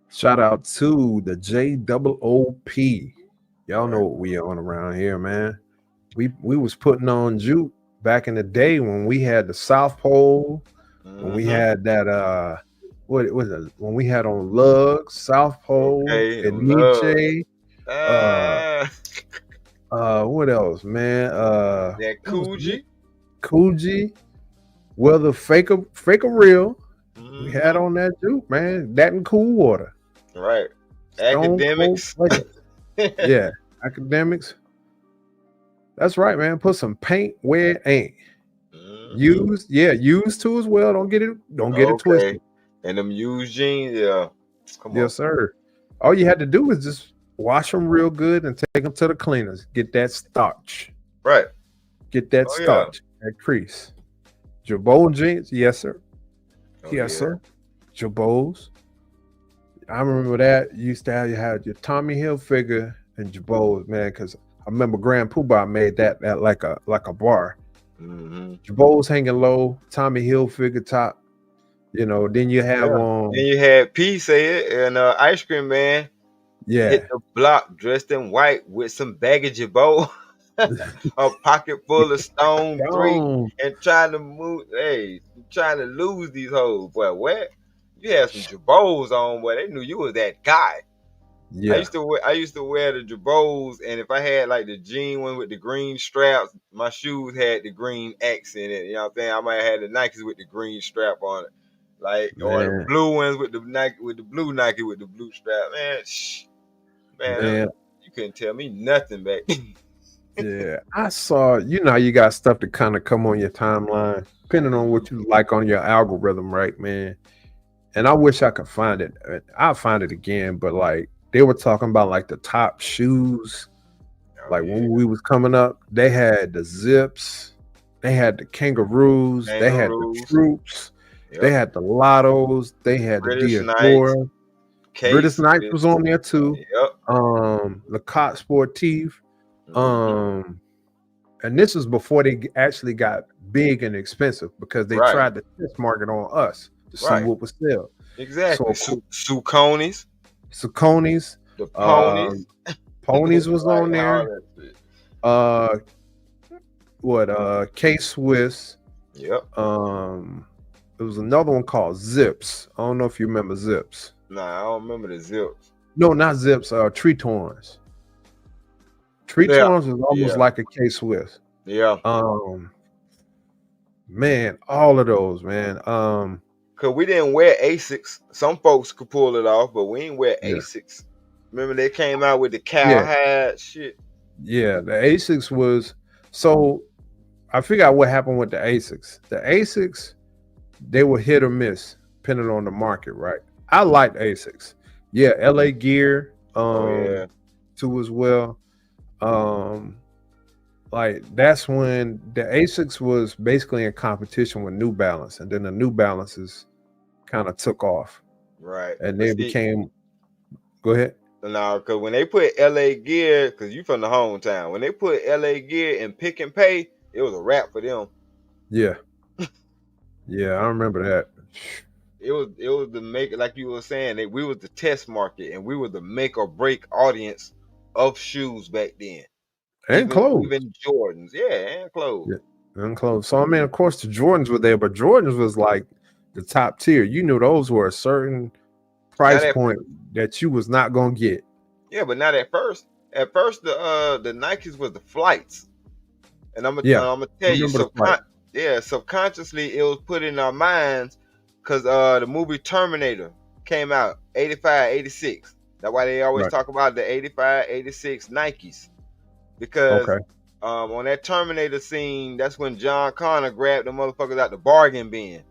Shout out to the J-double-O-P. Y'all know what we on around here, man. We was putting on juke back in the day when we had the South Pole, when we had that what was it? When we had on Lugs, South Pole, and Nietzsche. What else, man? That Coogee. Well, the fake or real. We had on that juke, man. That and Cool Water. Right. Academics. Yeah, academics. That's right, man. Put some paint where it ain't. Used too as well. Don't get it twisted. And them used jeans, come on. Yes, sir. All you had to do is just wash them real good and take them to the cleaners. Get that starch. Right. Get that starch. That crease. Jabot jeans, yes, sir. Sir. Jabots. I remember that. You used to have your Tommy Hilfiger and Jabots, man, because I remember Grand Poobah made that like a bar. Jabots hanging low, Tommy Hilfiger top. You know, then you have Then you had P say it and Ice Cream Man. Yeah. Hit the block dressed in white with some baggage Jabot. A pocket full of stone 3 and trying to lose these hoes. Boy, what? You had some Jabots on, boy. They knew you was that guy. Yeah. I used to wear the Jabots, and if I had like the jean one with the green straps, my shoes had the green X in it. You know what I'm saying? I might have had the Nikes with the green strap on it. Like or the blue ones with the Nike with the blue Nike with the blue strap. Man, you couldn't tell me nothing back then. Yeah, I saw, you got stuff to kind of come on your timeline, depending on what you like on your algorithm, right, man? And I wish I could find it. I'll find it again, but like they were talking about like the top shoes Like when we was coming up, they had the Zips, they had the Kangaroos, they had the Kangaroos. Troops, they Yep. had the Lottos, they had the British Knights. Diadora. British Case. Knights was on there too. Yep. Le Coq Sportif. Mhm. And this was before they actually got big and expensive because they Right. tried to test market on us to see Right. what was sell. Exactly. So Suconis. Saucony's, The ponies. Ponies was Like, on all there. that shit. K Swiss. Yep. There was another one called Zips. I don't know if you remember Zips. Nah, I don't remember the Zips. No, not Zips. Tretorns. Yeah. Tretorns was almost Yeah. like a K Swiss. Yeah. Man, all of those, man. Cause we didn't wear Asics. Some folks could pull it off, but we ain't wear Yeah. Asics. Remember they came out with the cowhide shit. Yeah, the Asics was so. I figured out what happened with the Asics. The Asics, they were hit or miss depending on the market, right? I liked Asics. Yeah, LA Gear, too as well. Like that's when the Asics was basically in competition with New Balance, and then the New Balances kind of took off, Right? and they became. Go ahead. No, because when they put LA Gear, because you from the hometown, when they put LA Gear in Pick and Pay, it was a wrap for them. Yeah, yeah, I remember that. It was the make, like you were saying, that we was the test market, and we were the make or break audience of shoes back then. And clothes. Even Jordans, yeah, and clothes. Yeah, and clothes. So I mean, of course, the Jordans were there, but Jordans was like the top tier. You knew those were a certain price point that you was not gonna get. Yeah, but not at first. At first, the Nikes was the flights, and I'm gonna tell you, subconsciously it was put in our minds because the movie Terminator came out 85, 86. That's why they always talk about the 85, 86 Nikes. Because on that Terminator scene, that's when John Connor grabbed the motherfuckers out the bargain bin.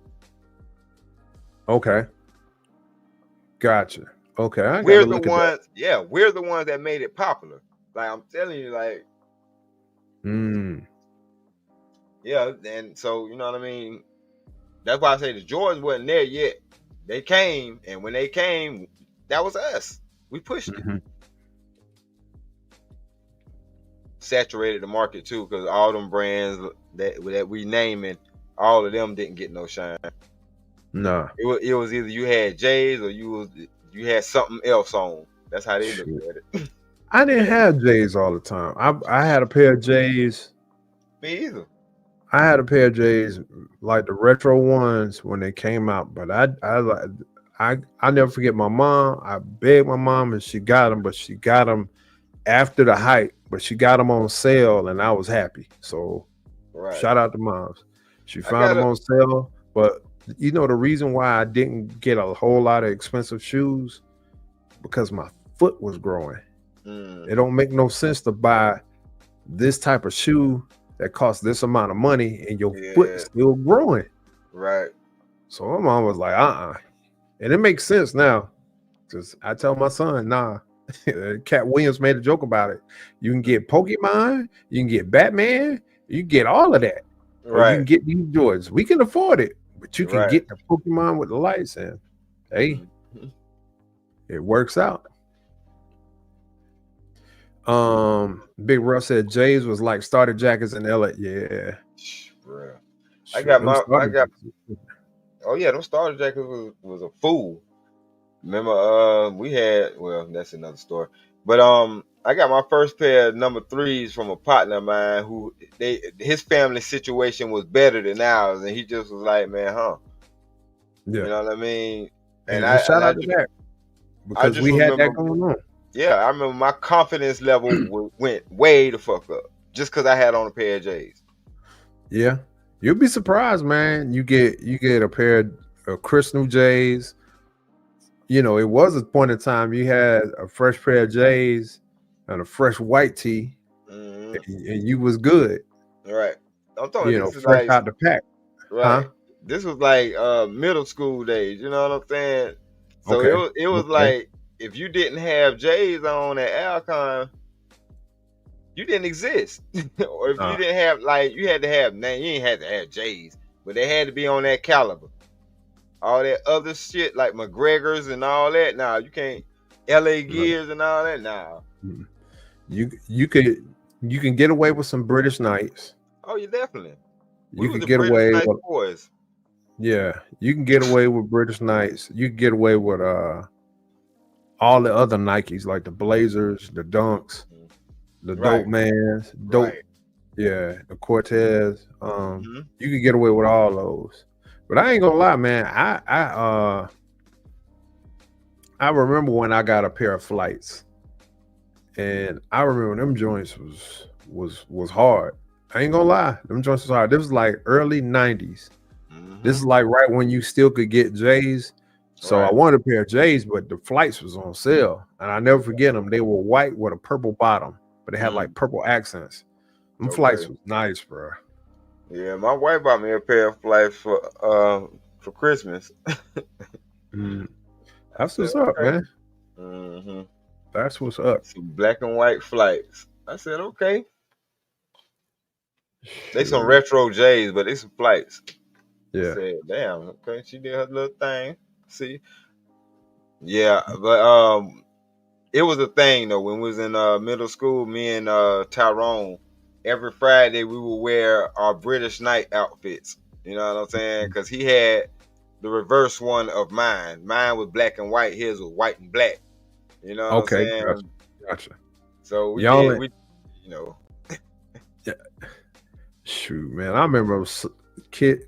Okay. Gotcha. Okay. We're the ones, we're the ones that made it popular. Like I'm telling you, like yeah, and so you know what I mean? That's why I say the Jordans wasn't there yet. They came, and when they came, that was us. We pushed it. Saturated the market too, because all them brands that we naming, all of them didn't get no shine. No, it was either you had J's or you had something else on. That's how they looked at it. I didn't have J's all the time. I had a pair of J's. Me either. I had a pair of J's like the retro ones when they came out, but I never forget my mom. I begged my mom and she got them, but she got them after the hype, but she got them on sale and I was happy. So shout out to moms. She found them on sale, but you know the reason why I didn't get a whole lot of expensive shoes because my foot was growing. It don't make no sense to buy this type of shoe that costs this amount of money and your foot is still growing. Right. So my mom was like, and it makes sense now. Because I tell my son, nah. Cat Williams made a joke about it. You can get Pokemon, you can get Batman, you can get all of that. Right. Or you can get these Jordans. We can afford it, but you can get the Pokemon with the lights and hey, it works out. Big Russ said Jay's was like starter jackets in LA. Yeah. Bro. Them starter jackets was a fool. Remember, we had, well, that's another story. But I got my first pair of number 3s from a partner of mine who his family situation was better than ours, and he just was like, man, yeah, you know what I mean? And shout out to that because we had that going on. Yeah, I remember my confidence level went way the fuck up just because I had on a pair of J's. Yeah, you'll be surprised, man. You get a pair of Chris New J's. You know, it was a point in time you had a fresh pair of J's and a fresh white tee, and you was good. Right. I'm talking, you know, fresh out the pack. Right. Huh? This was like middle school days. You know what I'm saying? So it was like if you didn't have J's on at Alcon, you didn't exist. Or if you Nah. didn't have, like, you had to have name, you ain't had to have J's, but they had to be on that caliber. All that other shit like McGregor's and all that. Nah, you can't. LA Gears and all that. Nah. You can get away with some British Knights. Oh, you definitely. We You was could the get British away nice with boys. Yeah, you can get away with British Knights. You can get away with all the other Nikes like the Blazers, the Dunks, the Right. Dope Mans, Right. the Cortez. Mm-hmm. You could get away with all those. But I ain't gonna lie, man. I remember when I got a pair of flights, and I remember them joints was hard. I ain't gonna lie, them joints was hard. This was like early '90s. This is like right when you still could get J's. So I Right. wanted a pair of J's, but the flights was on sale, and I never forget them. They were white with a purple bottom, but they had like purple accents. Them flights Okay. was nice, bro. Yeah, my wife bought me a pair of flights for Christmas. Mm, I that's said, what's up, okay. man. Mm-hmm. That's what's up. Some black and white flights. I said, okay. They some Shoot. retro J's, but they some flights. I Yeah. said, damn, okay, she did her little thing. See? Yeah, but it was a thing though. When we was in middle school, me and Tyrone, every Friday we would wear our British Knight outfits. You know what I'm saying? Because he had the reverse one of mine. Mine was black and white. His was white and black. You know what I'm Okay. Gotcha. saying? Gotcha. So we Y'all, did. You know, yeah. Shoot, man. I remember kid.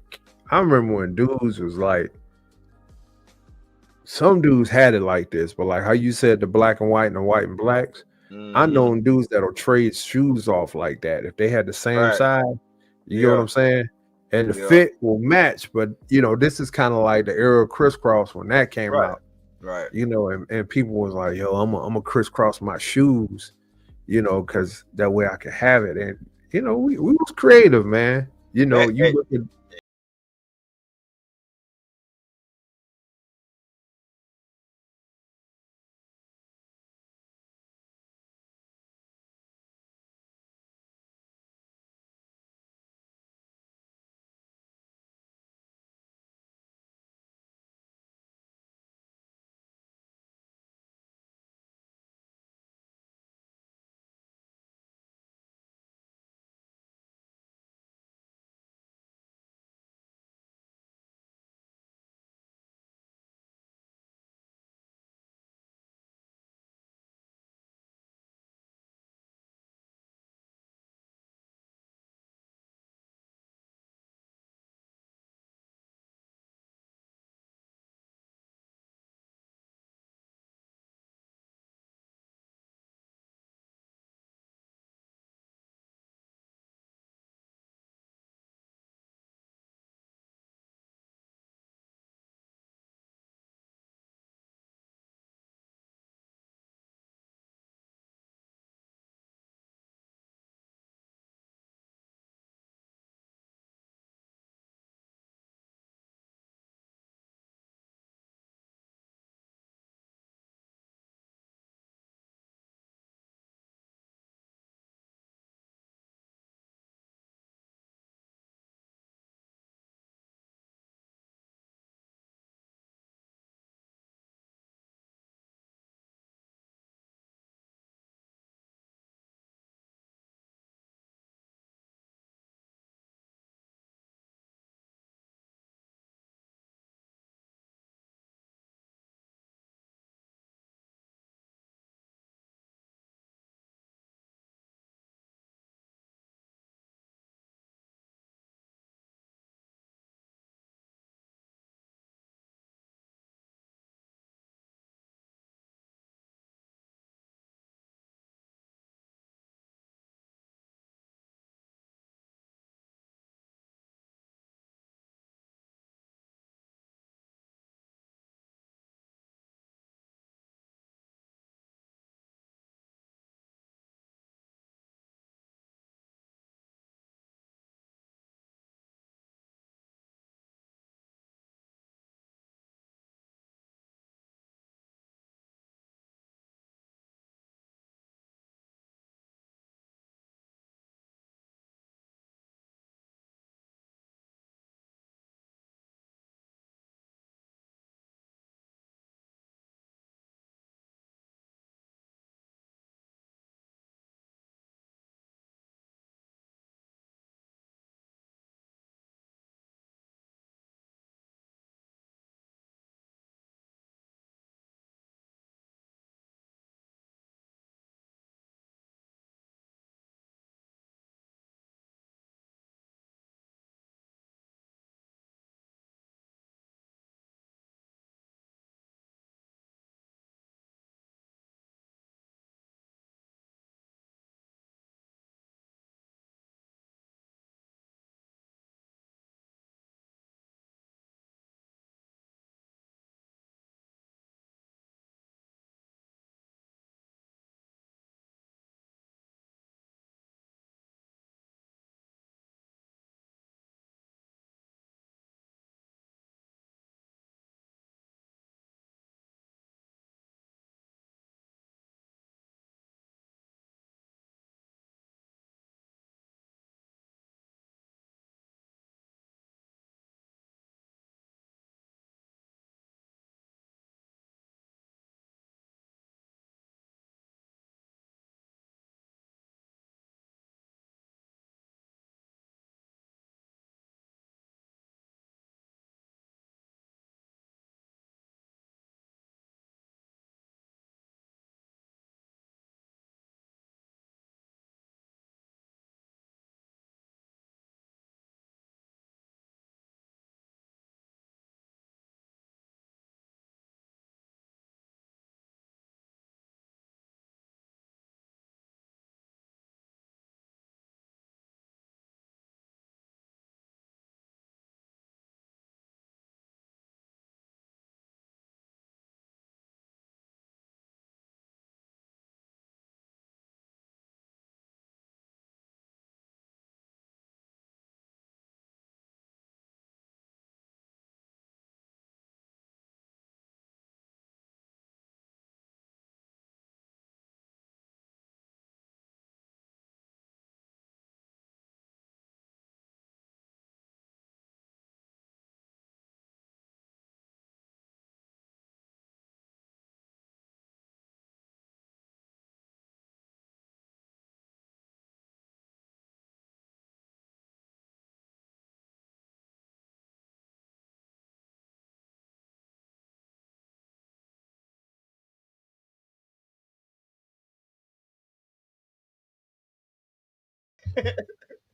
I remember when dudes was like, some dudes had it like this, but like how you said the black and white and the white and blacks. I mm-hmm. know dudes that'll trade shoes off like that if they had the same Right? size. You get what Yeah, I'm saying? And the yeah. fit will match, but this is kind of like the era of crisscross when that came Right, out. right. And people was like, "Yo, I'm a crisscross my shoes," because that way I can have it. And we was creative, man. Man, You hey, look at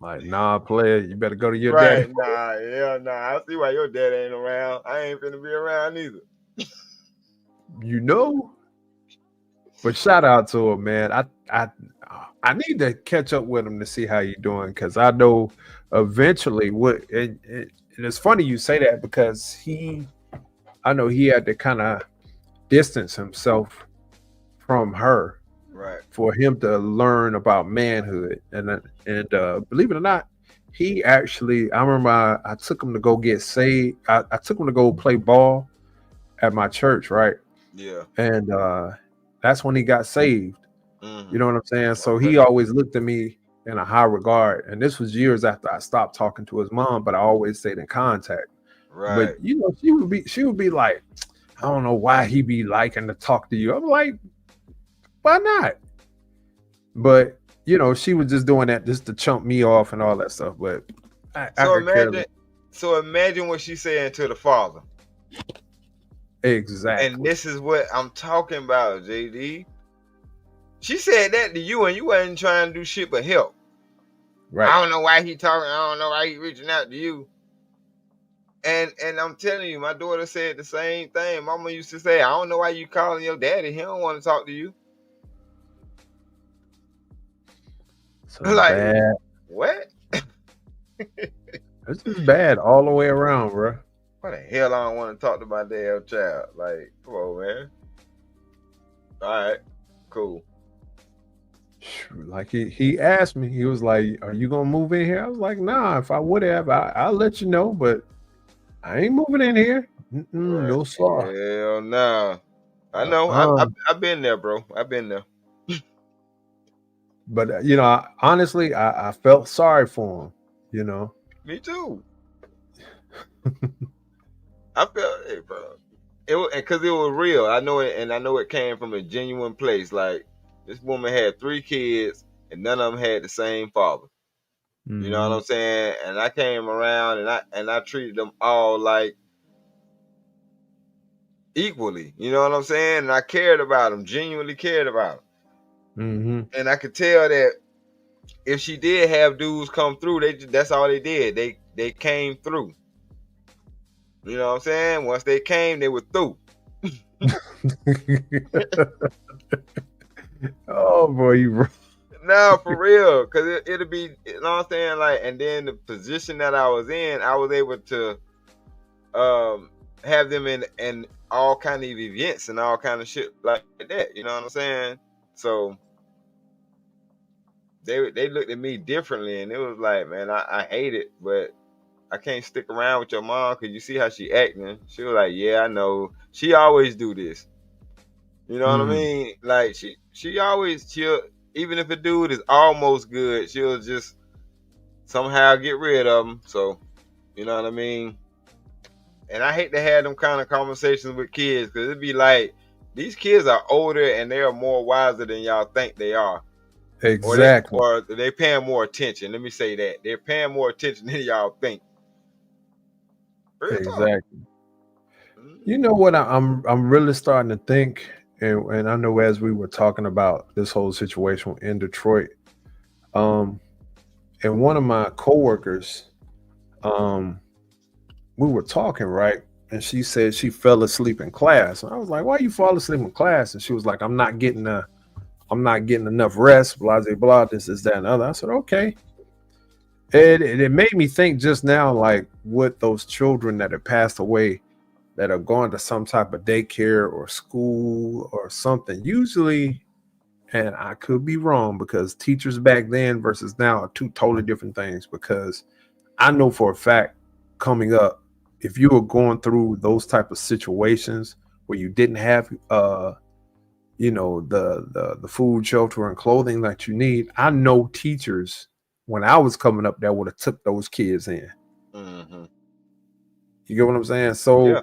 Like, nah, player, you better go to your daddy. Right? Nah, yeah, nah. I see why your dad ain't around. I ain't finna be around either. You know. But shout out to him, man. I need to catch up with him to see how you doing, because I know eventually and it's funny you say that, because I know he had to kind of distance himself from her Right. for him to learn about manhood, and believe it or not, he actually, I remember I took him to go get saved. I took him to go play ball at my church, right? Yeah. And that's when he got saved. You know what I'm saying? So Okay. he always looked at me in a high regard. And this was years after I stopped talking to his mom, but I always stayed in contact. But Right. you know, she would be like, I don't know why he be liking to talk to you. I'm like, why not? But you know, she was just doing that just to chump me off and all that stuff. But I So could care imagine, what she's saying to the father. exactly. And this is what I'm talking about, JD. She said that to you, and you wasn't trying to do shit but help. Right. I don't know why he talking. I don't know why he reaching out to you. And I'm telling you, my daughter said the same thing. Mama used to say, I don't know why you calling your daddy. He don't want to talk to you. So Like, bad. what? This is bad all the way around, bro. What the hell I don't want to talk to my damn child? Like, come on, man. All right, cool. Like he asked me, he was like, "Are you gonna move in here?" I was like, "Nah. If I would have, I'll let you know, but I ain't moving in here. Right. No sir." Hell nah. I know. I've been there, bro. I've been there. But you know, honestly, I felt sorry for him. You know. Me too. I felt it, bro. It was because it was real. I know it, and I know it came from a genuine place. Like, this woman had 3 kids, and none of them had the same father. You know what I'm saying? And I came around, and I treated them all like equally. You know what I'm saying? And I cared about them, genuinely cared about them. And I could tell that if she did have dudes come through, that's all they did. They came through. You know what I'm saying? Once they came, they were through. Oh boy, you. No, for real, because it'll be, you know what I'm saying? Like, and then the position that I was in, I was able to have them in all kind of events and all kind of shit like that. You know what I'm saying? So they looked at me differently, and it was like, man, I hate it, but I can't stick around with your mom because you see how she acting. She was like, yeah, I know. She always do this. You know what I mean? Like, she'll, even if a dude is almost good, she'll just somehow get rid of him. So, you know what I mean? And I hate to have them kind of conversations with kids, because it'd be like, these kids are older and they are more wiser than y'all think they are. Exactly. Or they paying more attention. Let me say that. They're paying more attention than y'all think. Real talk. Exactly. You know what I'm really starting to think, and I know as we were talking about this whole situation in Detroit, and one of my coworkers, we were talking, right? And she said she fell asleep in class. And I was like, "Why you fall asleep in class?" And she was like, I'm not getting enough rest, blah, blah, blah, this, that, and other. I said, okay. It made me think just now, like, with those children that have passed away, that are going to some type of daycare or school or something. Usually, and I could be wrong, because teachers back then versus now are 2 totally different things. Because I know for a fact, coming up, if you were going through those type of situations where you didn't have you know, the food, shelter, and clothing that you need, I know teachers when I was coming up that would have took those kids in. You get what I'm saying? So Yeah.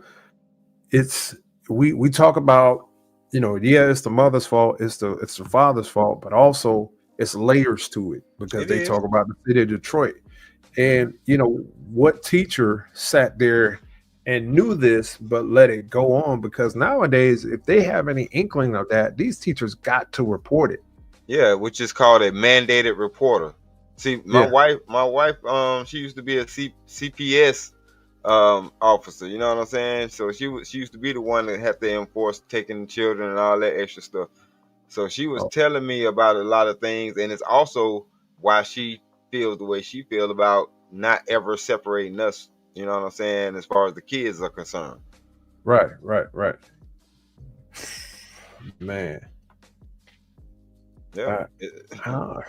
it's we talk about, you know, yeah, it's the mother's fault, it's the father's fault, but also it's layers to it, because they talk about the city of Detroit. And you know, what teacher sat there and knew this but let it go on? Because nowadays, if they have any inkling of that, these teachers got to report it. Yeah, which is called a mandated reporter. See, Yeah. my wife, she used to be a CPS officer. You know what I'm saying? So she used to be the one that had to enforce taking children and all that extra stuff. So she was Oh, telling me about a lot of things, and it's also why she feels the way she feels about not ever separating us. You know what I'm saying? As far as the kids are concerned. right, right, right. Man, Yeah. uh, ah,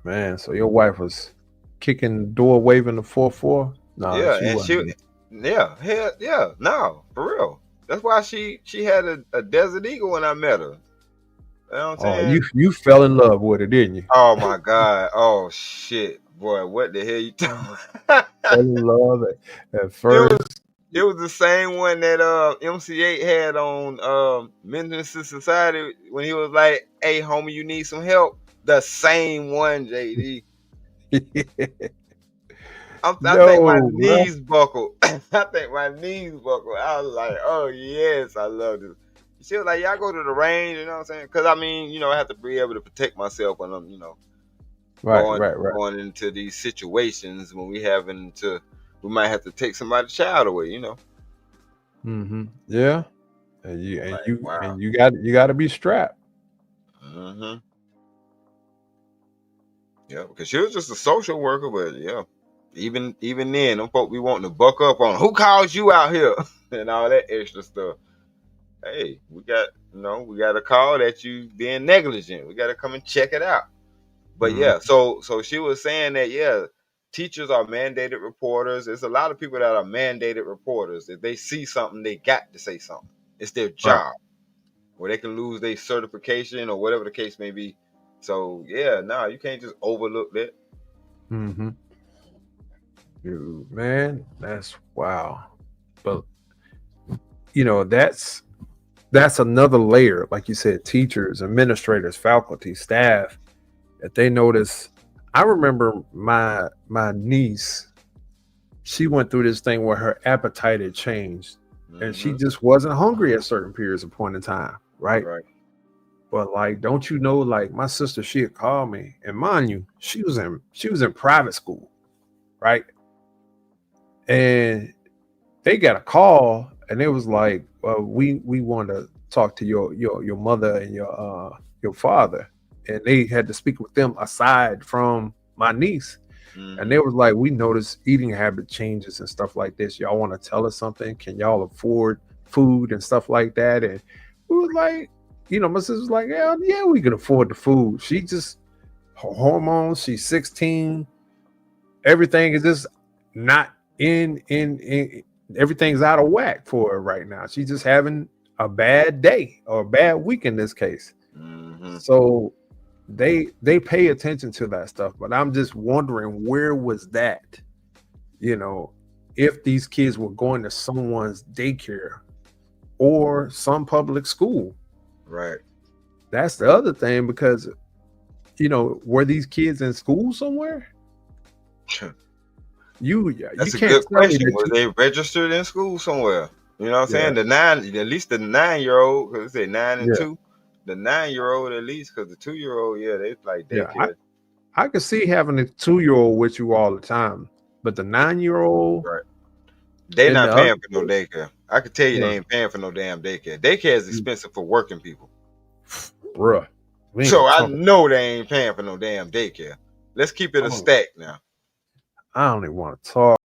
man. So your wife was kicking the door, waving the 4-4. Nah, Yeah, she and wasn't. yeah, hell, yeah, no, for real. That's why she had a Desert Eagle when I met her. You know what I'm Oh, saying? you fell in love with it, didn't you? Oh my God. Oh shit, boy, what the hell you talking? Fell in love at It was first. it was the same one that MC8 had on Menace to Society when he was like, "Hey, homie, you need some help." The same one, JD. I think my No, bro. knees buckled. I think my knees buckled. I was like, "Oh yes, I love this." She was like, "Yeah, I go to the range." You know what I'm saying? Because I mean, I have to be able to protect myself when I'm, Right, going right, right. going into these situations when we might have to take somebody's child away. Mm-hmm. Yeah, and Like, wow. you got to be strapped. Hmm. Yeah, because she was just a social worker, but yeah, even then, them folk be wanting to buck up on who calls you out here and all that extra stuff. Hey, we got a call that you being negligent. We got to come and check it out. But Mhm. yeah, so she was saying that yeah, teachers are mandated reporters. There's a lot of people that are mandated reporters. If they see something, they got to say something. It's their Right. job, or they can lose their certification or whatever the case may be. So yeah, no, you can't just overlook that. Mm-hmm. Man, that's wow. But that's another layer, like you said, teachers, administrators, faculty, staff, that they notice. I remember my niece, she went through this thing where her appetite had changed and she Hmm. just wasn't hungry at certain periods of point in time, right? Right. But like, don't you know, like my sister, she had called me, and mind you, she was in private school, right? And they got a call and it was like, well, we want to talk to your mother and your father, and they had to speak with them aside from my niece. And they Hmm. was like, we noticed eating habit changes and stuff like this. Y'all want to tell us something? Can y'all afford food and stuff like that? And we was like, my sister was like, yeah, we can afford the food. She just hormones. She's 16. Everything is just not in everything's out of whack for her right now. She's just having a bad day or a bad week in this case. Hmm. So they pay attention to that stuff, but I'm just wondering, where was that, you know if these kids were going to someone's daycare or some public school. Right. That's the other thing, because were these kids in school somewhere? You That's a can't good tell me question. that Were you they registered in school somewhere? You know what I'm yeah, saying? At least the 9-year old, because they say 9 and 2. yeah, The 9-year old at least, because the 2-year old, yeah, they like yeah. I, daycare. I could see having a 2-year-old with you all the time, but the 9-year-old Right. They and the not other paying for no kid, daycare. I can tell you no, they ain't paying for no damn daycare. Daycare is expensive for working people. bruh, we ain't So gonna I talk. know they ain't paying for no damn daycare. Let's keep it a Oh, stack now. I don't even want to talk.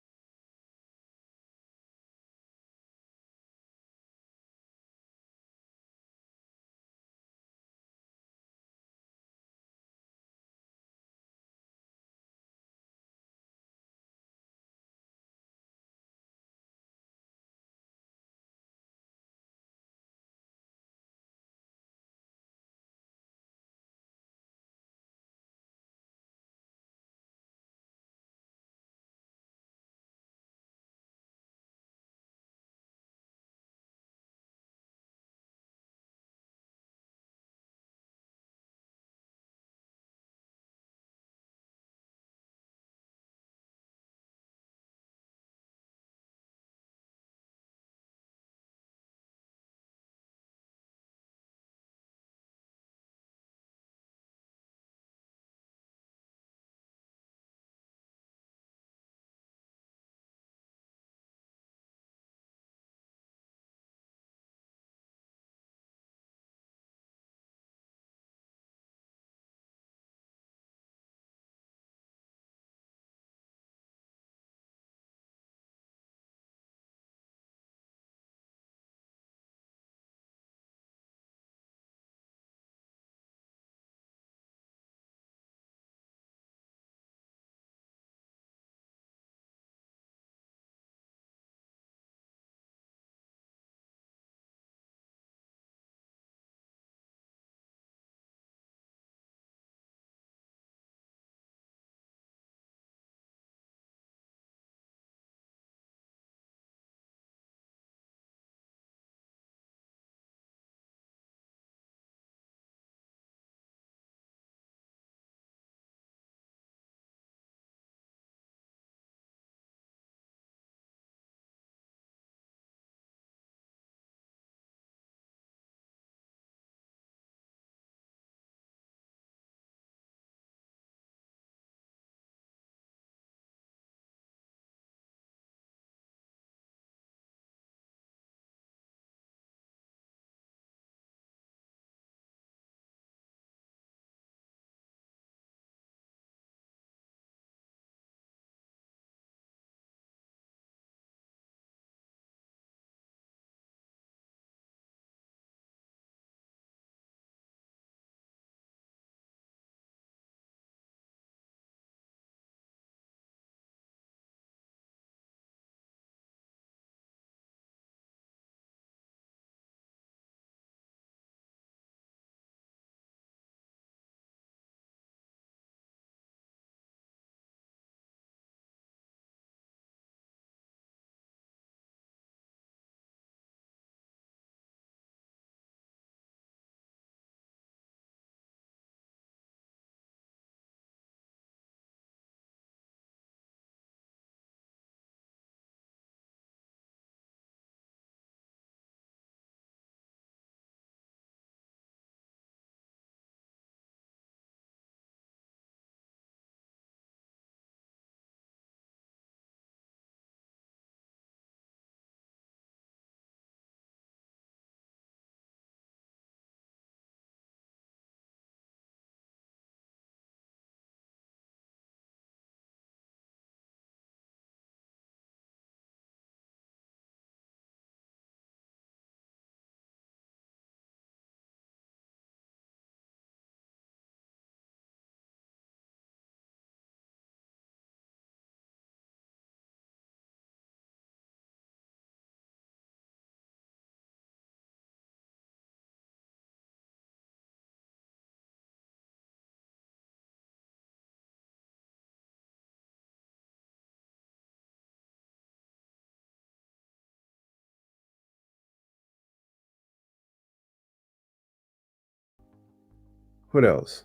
What else?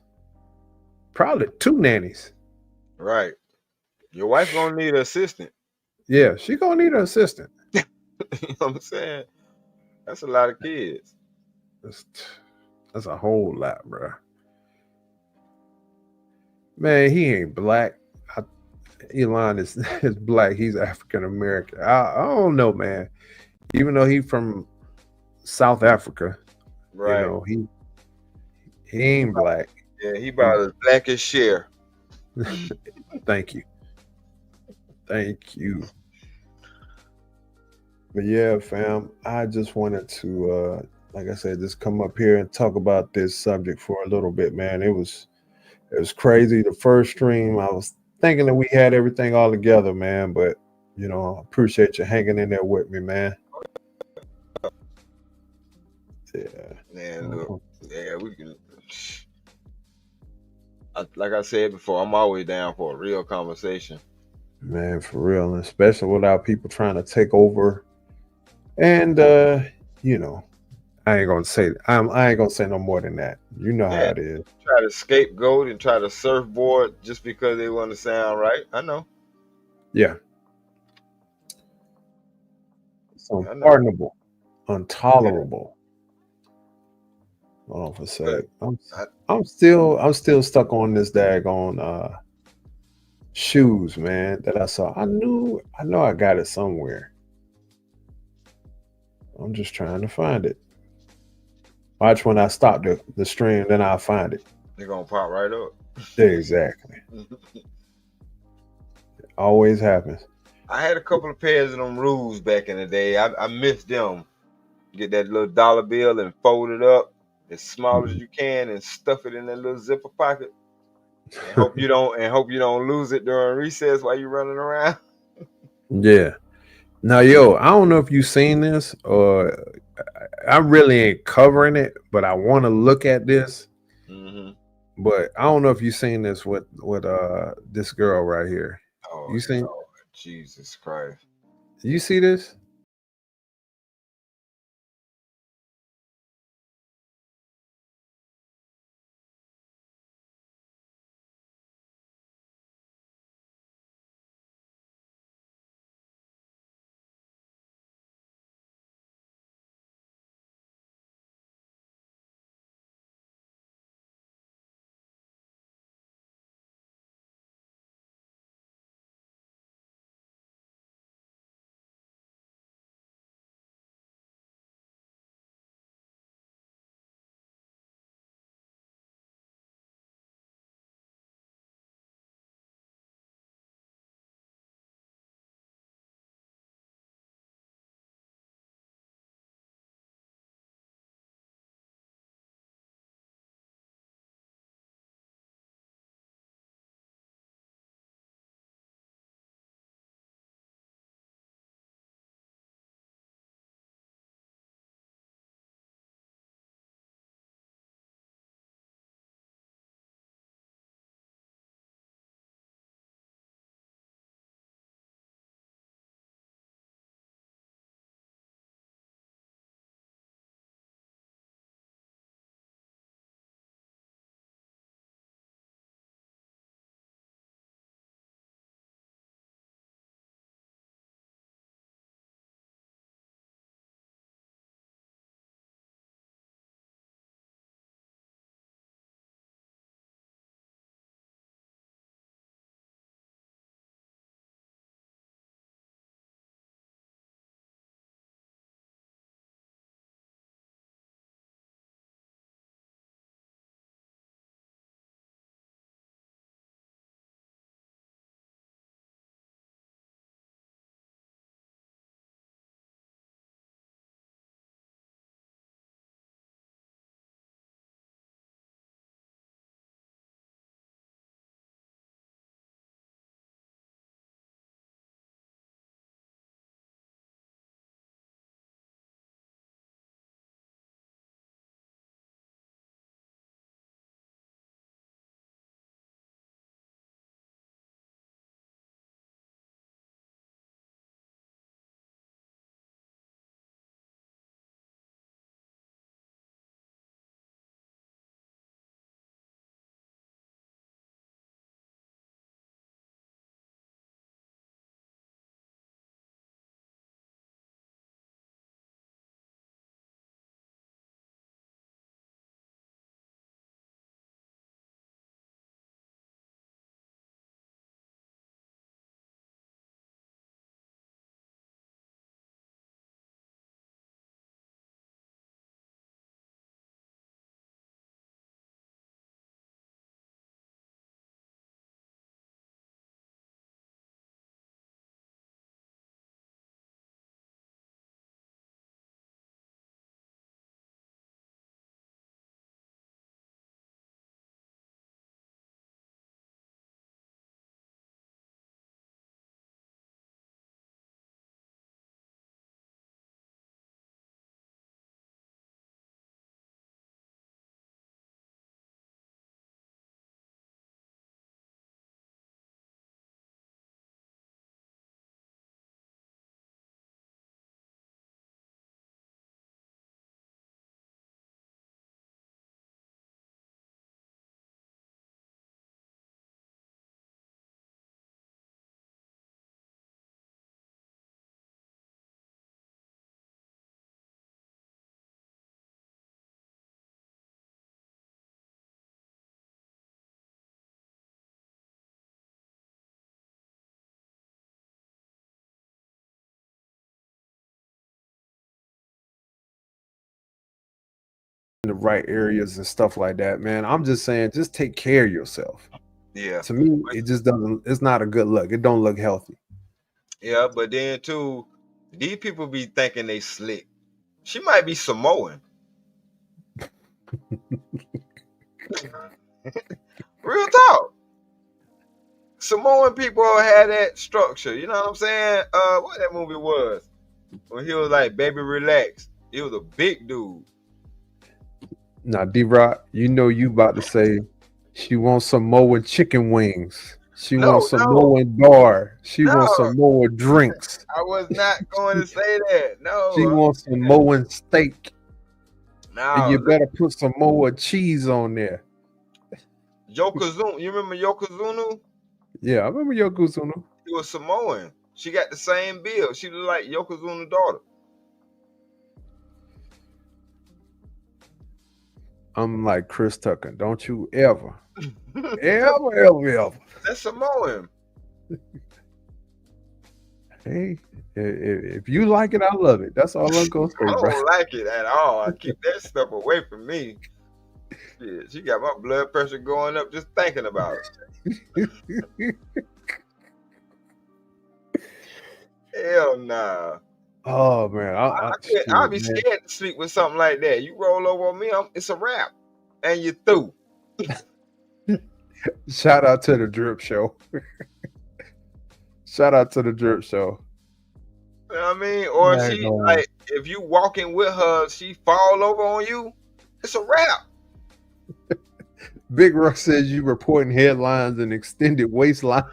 Probably 2 nannies. Right. Your wife gonna need an assistant. Yeah, she gonna need an assistant. You know what I'm saying? That's a lot of kids. That's, that's a whole lot, bro. Man, he ain't black. I, Elon is is black. He's African American. I don't know, man. Even though he's from South Africa, you Right. know, he ain't black. Yeah, he He, about as black as Cher. thank you, thank you. But yeah, fam, I just wanted to, like I said, just come up here and talk about this subject for a little bit, man. It was crazy. The first stream, I was thinking that we had everything all together, man. But I appreciate you hanging in there with me, man. Yeah. Man, look, yeah, we can. Like I said before, I'm always down for a real conversation. Man, for real, and especially without people trying to take over. And you know, I ain't gonna say no more than that. You know how Yeah, it is. try to scapegoat and try to surfboard just because they want to sound right. I know. Yeah. It's I know. unpardonable, intolerable. Hold on for a But sec. I, I'm still stuck on this daggone shoes, man, that I saw. I know I got it somewhere. I'm just trying to find it. Watch when I stop the stream, then I'll find it. they're gonna pop right up. Exactly. Always happens. I had a couple of pairs of them rules back in the day. I missed them. Get that little dollar bill and fold it up as small as you can and stuff it in that little zipper pocket. And hope you don't lose it during recess while you're running around. Yeah. Now, yo, I don't know if you seen this or I really ain't covering it, but I want to look at this. Mm-hmm. But I don't know if you seen this with this girl right here. Oh You seen? Lord, Jesus Christ! You see this? the right areas and stuff like that, man. I'm just saying, just take care of yourself. Yeah, To me, it just doesn't. It's not a good look. It don't look healthy. yeah, but then too, these people be thinking they slick. She might be Samoan. Real talk. Samoan people had that structure. You know what I'm saying? What that movie was when he was like, "Baby, relax." He was a big dude. Now, D-Rock, you know you about to say she wants some more chicken wings. She wants No, some no, more bar. She wants no. some more drinks. I was not going to say that. She No, wants some more steak. And you no. better put some more cheese on there. Yokozuna. You remember Yokozuna? Yeah, I remember Yokozuna. He was Samoan. She got the same build. She looked like Yokozuna's daughter. I'm like Chris Tucker. Don't you ever, ever. That's Samoan. Hey, if you like it, I love it. That's all I'm gonna I say, bro. don't like it at all. I keep that stuff away from me. Shit, she got my blood pressure going up just thinking about it. Hell nah. Oh man, I'll be man. scared to sleep with something like that. You roll over on me, it's a wrap. And you through. Shout out to the Drip Show. Shout out to the Drip Show. You know what I mean? Or Yeah, she go on. like if you walking with her, she fall over on you, it's a wrap. Big Ruck says you reporting headlines and extended waistline.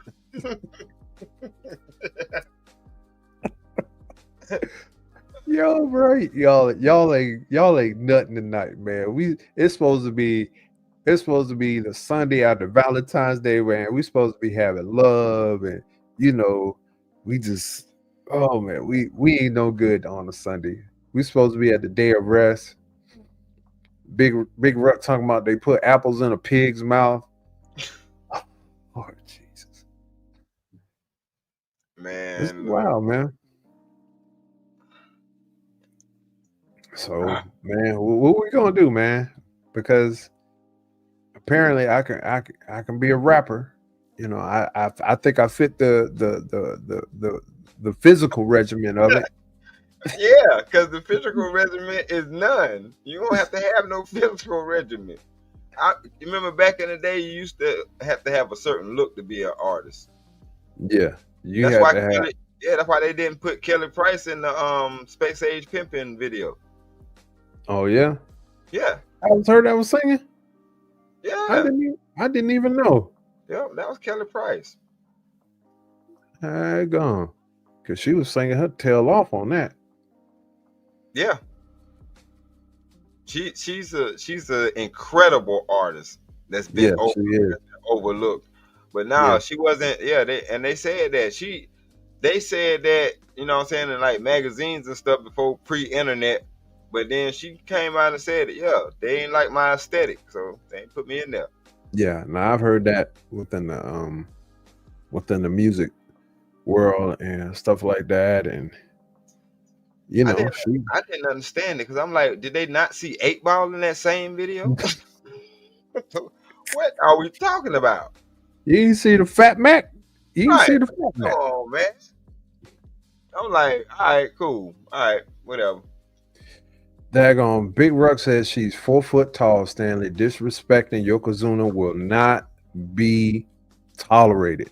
Yo, bro, y'all ain't nothing tonight, man. It's supposed to be the Sunday after Valentine's Day, man. We supposed to be having love, and we just, oh man, we ain't no good on a Sunday. We supposed to be at the day of rest. Big Ruck talking about they put apples in a pig's mouth. Oh Jesus, it's Man, wild, man. So, man, what we gonna do, man? Because apparently, I can be a rapper. I think I fit the physical regimen of it. yeah, because the physical regimen is none. You don't have to have no physical regimen. You remember back in the day, you used to have a certain look to be an artist. Yeah, you That's had why to have. that's why they didn't put Kelly Price in the Space Age Pimpin' video. Oh yeah, Yeah, I was heard that was singing. yeah, I didn't even know. yeah. That was Kelly Price. I gone, cause she was singing her tail off on that. Yeah, she's an incredible artist that's been Yeah, she is. overlooked. But now Yeah, she wasn't. Yeah, they said that they said that, you know what I'm saying, in like magazines and stuff before pre-internet. But then she came out and said it. Yeah, they ain't like my aesthetic, so they ain't put me in there. yeah. Now I've heard that within the music world and stuff like that, and I didn't she. I didn't understand it because I'm like, did they not see 8 Ball in that same video? What are we talking about? You ain't see the Fat Mac. You ain't Right. see the Fat Come Mac. on, man. I'm like, all right, cool. All right, whatever. Daggone, Big Ruck says she's 4 foot tall, Stanley. Disrespecting Yokozuna will not be tolerated.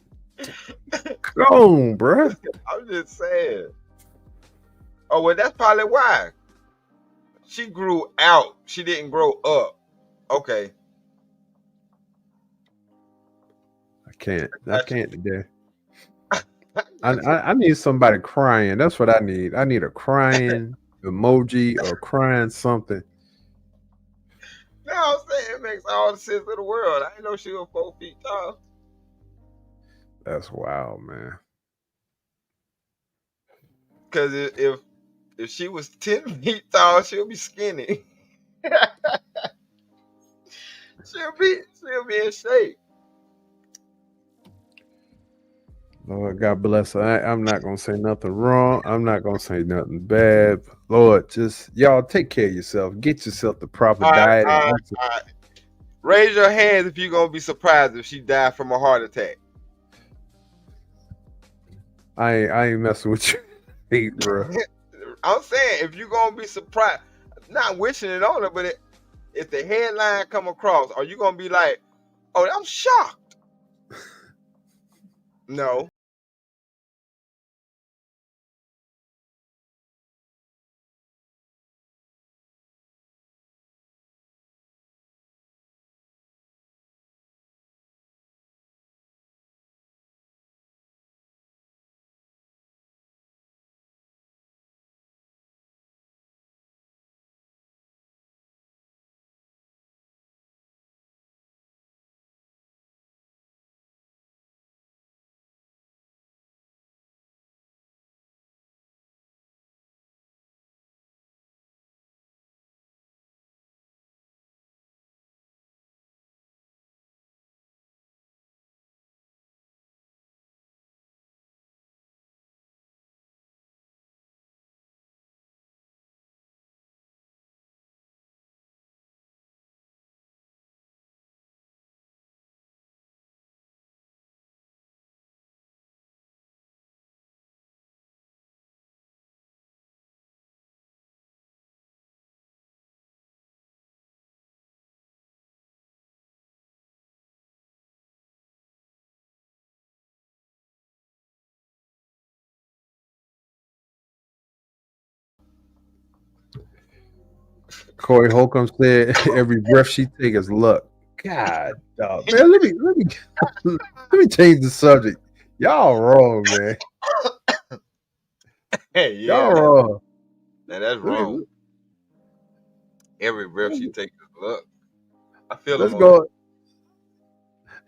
Come on, bruh. I'm just saying. Oh, well, that's probably why. She grew out. She didn't grow up. Okay. I can't today. I need somebody crying. That's what I need. I need a crying emoji or crying something. No, I'm saying it makes all the sense of the world. I didn't know she was 4 feet tall. That's wild, man. Because if she was 10 feet tall, she'll be skinny. she'll be in shape. Lord, God bless her. I'm not gonna say nothing wrong. I'm not gonna say nothing bad. Lord, just y'all take care of yourself. Get yourself the proper All right, diet all and right, exercise. all right. Raise your hands if you're gonna be surprised if she died from a heart attack. I ain't messing with you, hey, bro. I'm saying if you're gonna be surprised, not wishing it on her, but if the headline come across, are you gonna be like, "Oh, I'm shocked"? No. Corey Holcomb said every breath she take is luck. God, dog, man, let me change the subject. Y'all wrong, man. Hey, Y'all yeah, wrong. that's Let wrong. me Every breath she takes is luck. I feel let's him on that. go.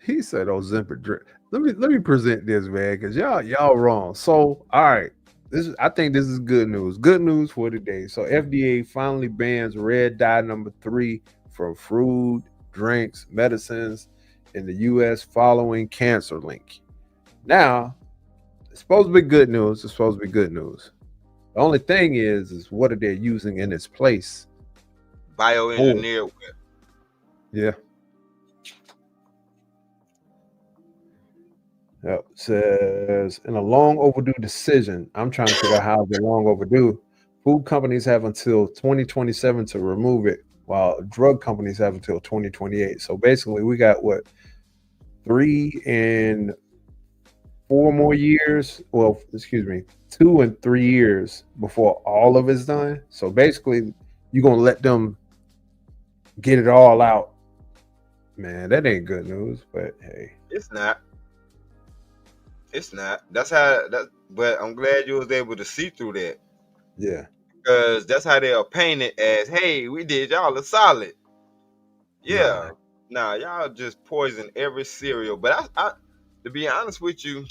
He said Ozempic drip. Let me present this, man, because y'all wrong. So, all right, I think this is good news. Good news for today. So, FDA finally bans red dye number 3 from food, drinks, medicines in the U.S. following cancer link. Now, it's supposed to be good news. It's supposed to be good news. The only thing is what are they using in its place? Oh, Bioengineered. yeah. Yep. Says in a long overdue decision, I'm trying to figure out how the long overdue. Food companies have until 2027 to remove it, while drug companies have until 2028. So basically, we got what 3 and 4 more years. Well, excuse me, 2 and 3 years before all of it's done. So basically, you're gonna let them get it all out. Man, that ain't good news. But hey, It's not. It's not. That's how that. But I'm glad you was able to see through that, yeah. because that's how they'll paint it as, "Hey, we did y'all a solid." Nah. Yeah. Nah, y'all just poison every cereal. But to be honest with you,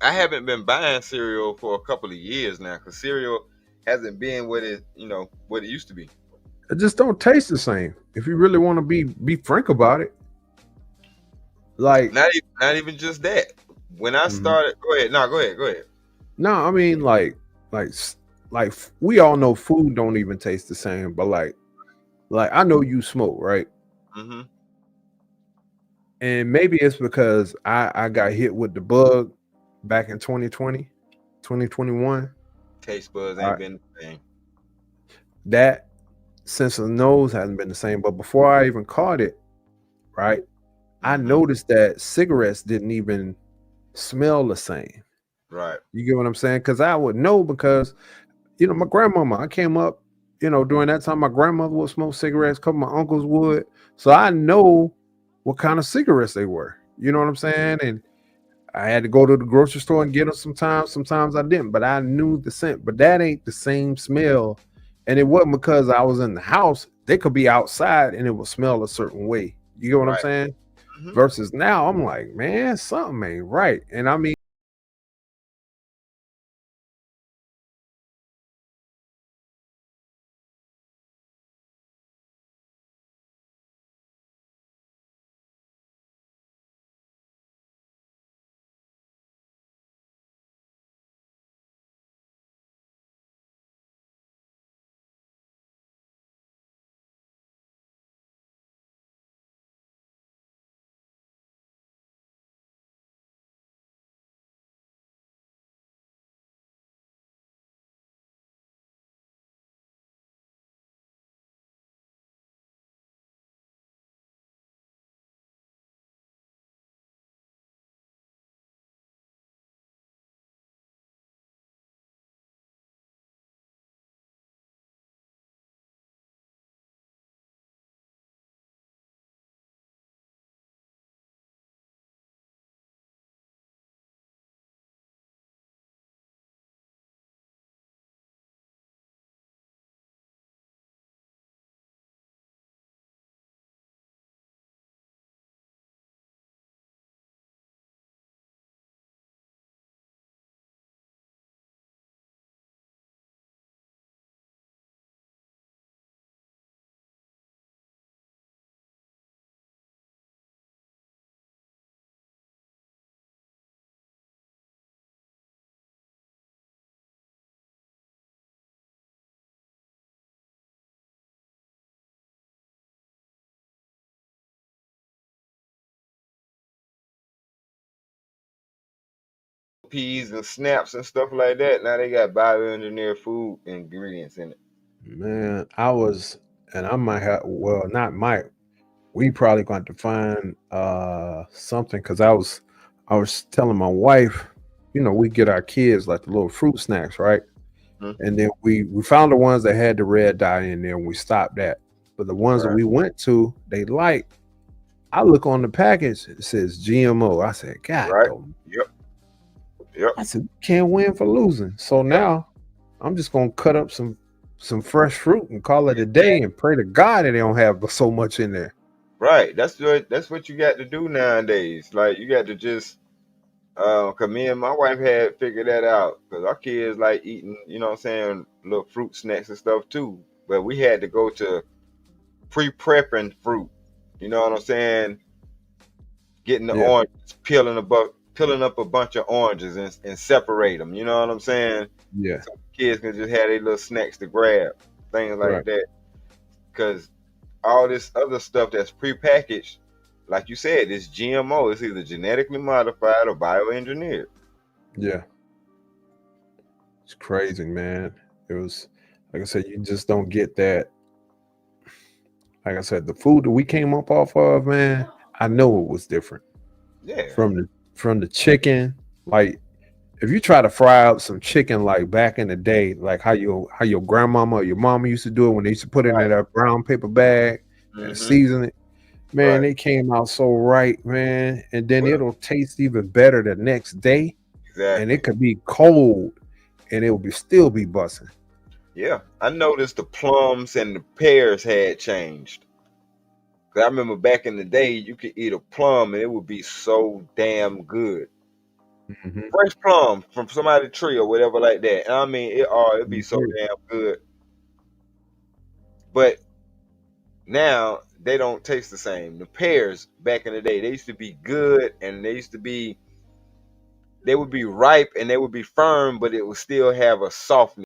I haven't been buying cereal for a couple of years now, because cereal hasn't been what it used to be. It just don't taste the same. If you really want to be frank about it, like Not even just that. When I mhm. started, go ahead. No, go ahead. Go ahead. No, I mean like like we all know food don't even taste the same, but like I know you smoke, right? Mm-hmm. And maybe it's because I got hit with the bug back in 2020, 2021. Taste buds All ain't right. been the same. That sense of nose hasn't been the same, but before I even caught it, right? I Mm-hmm. noticed that cigarettes didn't even smell the same. Right. You get what I'm saying? Because I would know because my grandmama, I came up, during that time, my grandmother would smoke cigarettes, a couple of my uncles would. So I know what kind of cigarettes they were. You know what I'm saying? And I had to go to the grocery store and get them sometimes. Sometimes I didn't, but I knew the scent. But that ain't the same smell. And it wasn't because I was in the house. They could be outside and it would smell a certain way. You get what I'm Right. saying? Mm-hmm. Versus now, I'm like, man, something ain't right. And I mean, recipes and snaps and stuff like that. Now they got bioengineered food ingredients in it. Man, I was, and I might have, well, not might. We probably going to find something because I was telling my wife, we get our kids like the little fruit snacks, right? Mhm. And then we found the ones that had the red dye in there, and we stopped that. But the ones that Right. we went to, they like. I look on the package, it says GMO. I said, God, Right. don't. Yep. Yep. I said, can't win for losing. So Yep. now I'm just gonna cut up some fresh fruit and call it a day Exactly. and pray to God that they don't have so much in there. Right. That's what you got to do nowadays. Like you got to just cause me and my wife had figured that out. Cause our kids like eating, what I'm saying, little fruit snacks and stuff too. But we had to go to pre-prepping fruit. You know what I'm saying? Getting the Yeah, oranges, peeling up a bunch of oranges and separate them. You know what I'm saying? yeah, So kids can just have their little snacks to grab, things like right. that. Because all this other stuff that's prepackaged, like you said, it's GMO. It's either genetically modified or bioengineered. Yeah, it's crazy, man. It was like I said, you just don't get that. Like I said, the food that we came up off of, man, I know it was different Yeah. from the chicken. Like if you try to fry up some chicken like back in the day, like how your grandmama or your mama used to do it when they used to put it in Right. that brown paper bag and Mm-hmm. season it, man, Right. they came out so right, man. And then Well, it'll taste even better the next day, and it exactly. could be cold, and it will be still be busting. Yeah. I noticed the plums and the pears had changed. 'Cause I remember back in the day, you could eat a plum and it would be so damn good. Hmm. Fresh plum from somebody's tree or whatever like that. I mean, it'd be so damn good. But now they don't taste the same. The pears back in the day, they used to be good and they would be ripe and they would be firm, but it would still have a softness.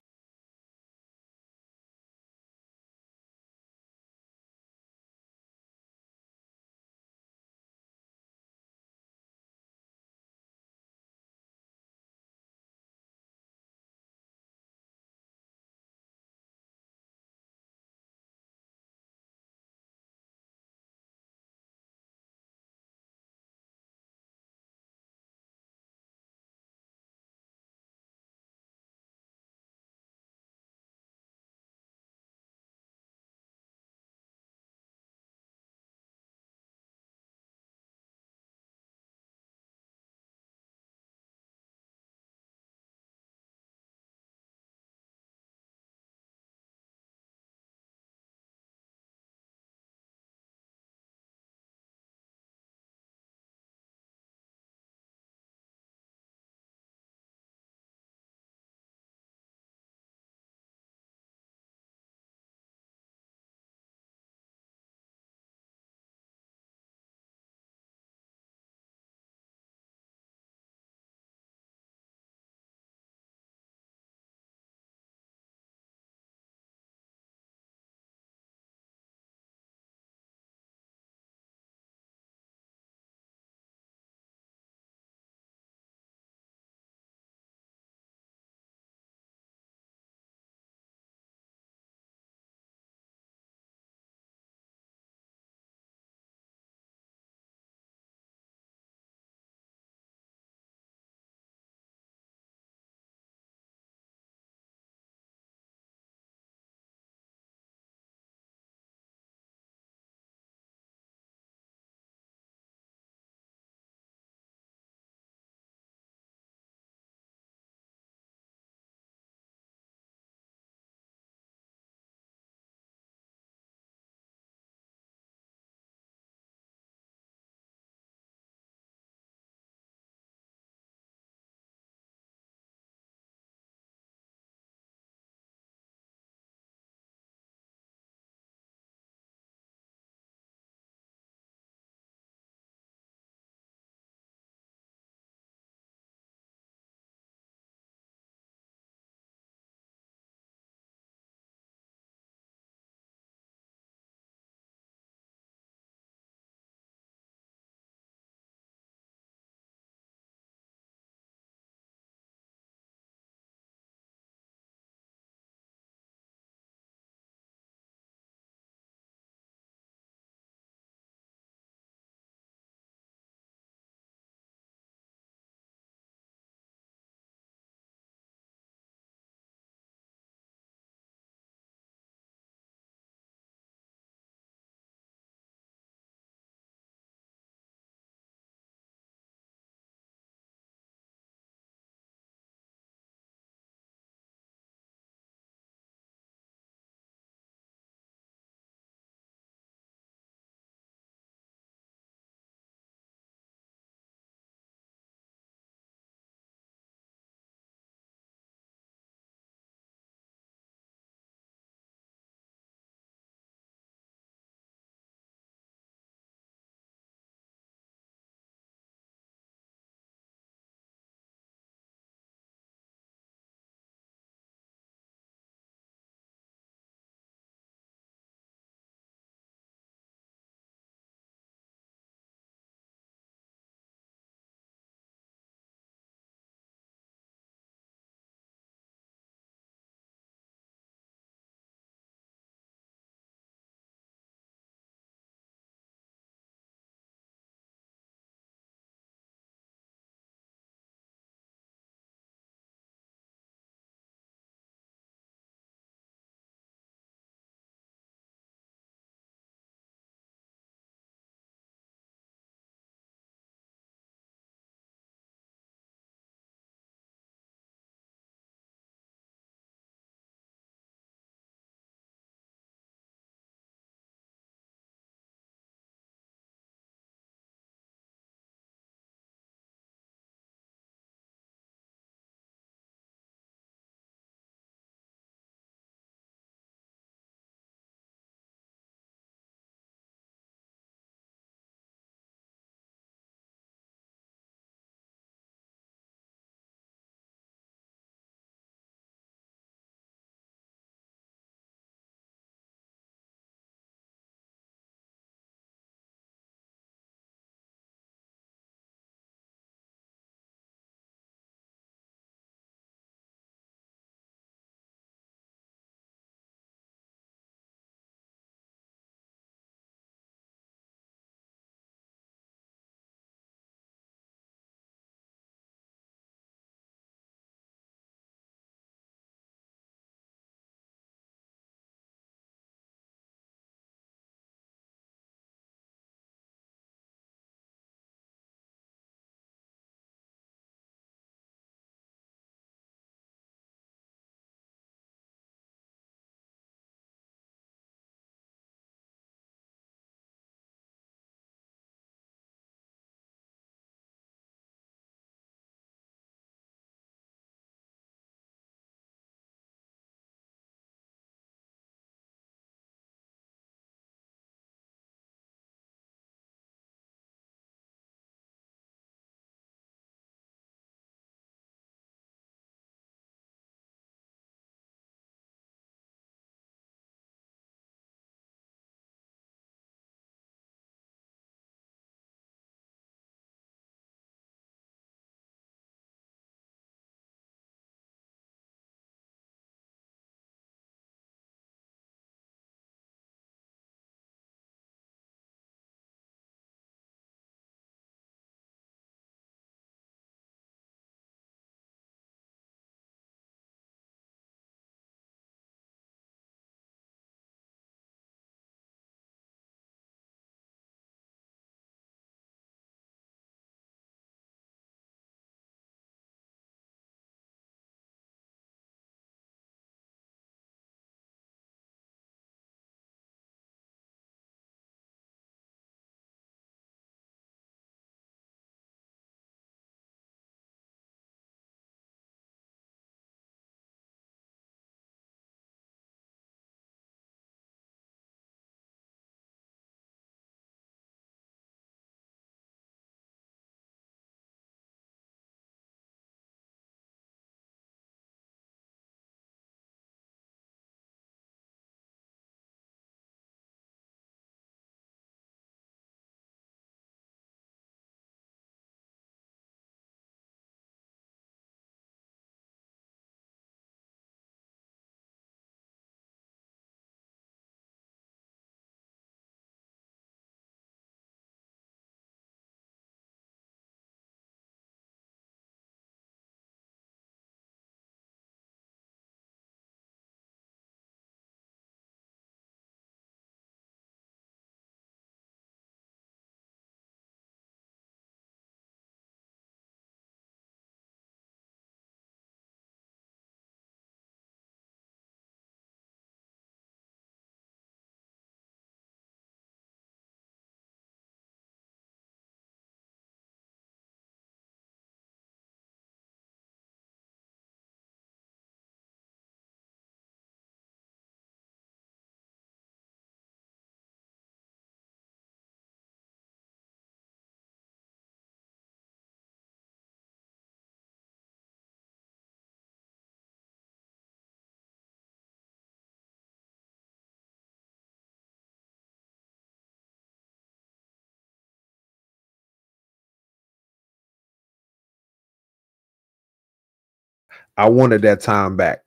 I wanted that time back.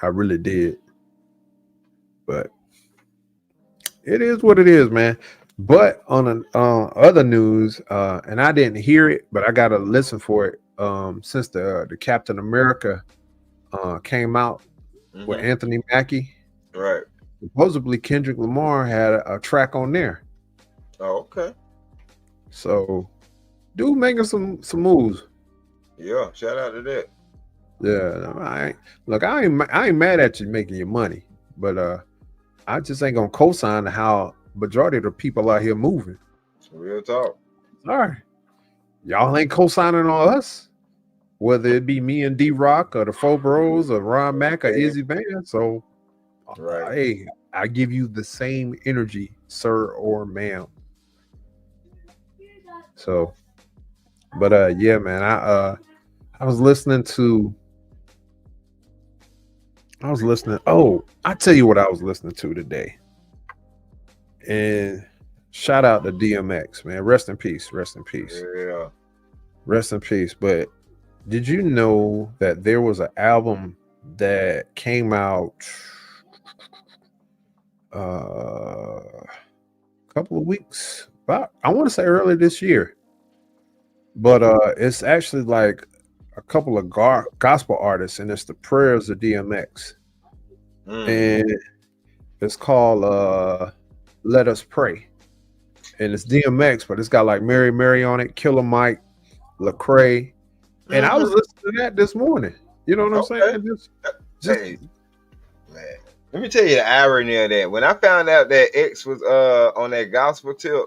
I really did. But it is what it is, man. But on other news, and I didn't hear it, but I got to listen for it. Since the Captain America came out with Mm-hmm. Anthony Mackie, Right. supposedly Kendrick Lamar had a track on there. Oh, okay. So, dude, making some moves. Yeah. Shout out to that. Yeah, I ain't mad at you making your money, but I just ain't gonna co-sign how majority of the people out here moving. Some real talk. Sorry, y'all ain't co-signing on us, whether it be me and D Rock or the Four Bros or Ron Mack or Izzy Van. So, Right. hey, I give you the same energy, sir or ma'am. So, but yeah, man, I was listening to. I was listening. Oh, I tell you what I was listening to today. And shout out to DMX, man. Rest in peace. Rest in peace. Yeah. Rest in peace. But did you know that there was an album that came out a couple of weeks, about I want to say early this year. But it's actually like a couple of gospel artists, and it's the prayers of DMX. Mm. And it's called Let Us Pray. And it's DMX, but it's got like Mary Mary on it, Killer Mike, Lecrae. And I was Mhm. listening to that this morning. You know what I'm Okay. saying? Just Hey, man. Let me tell you the irony of that. When I found out that X was on that gospel tip,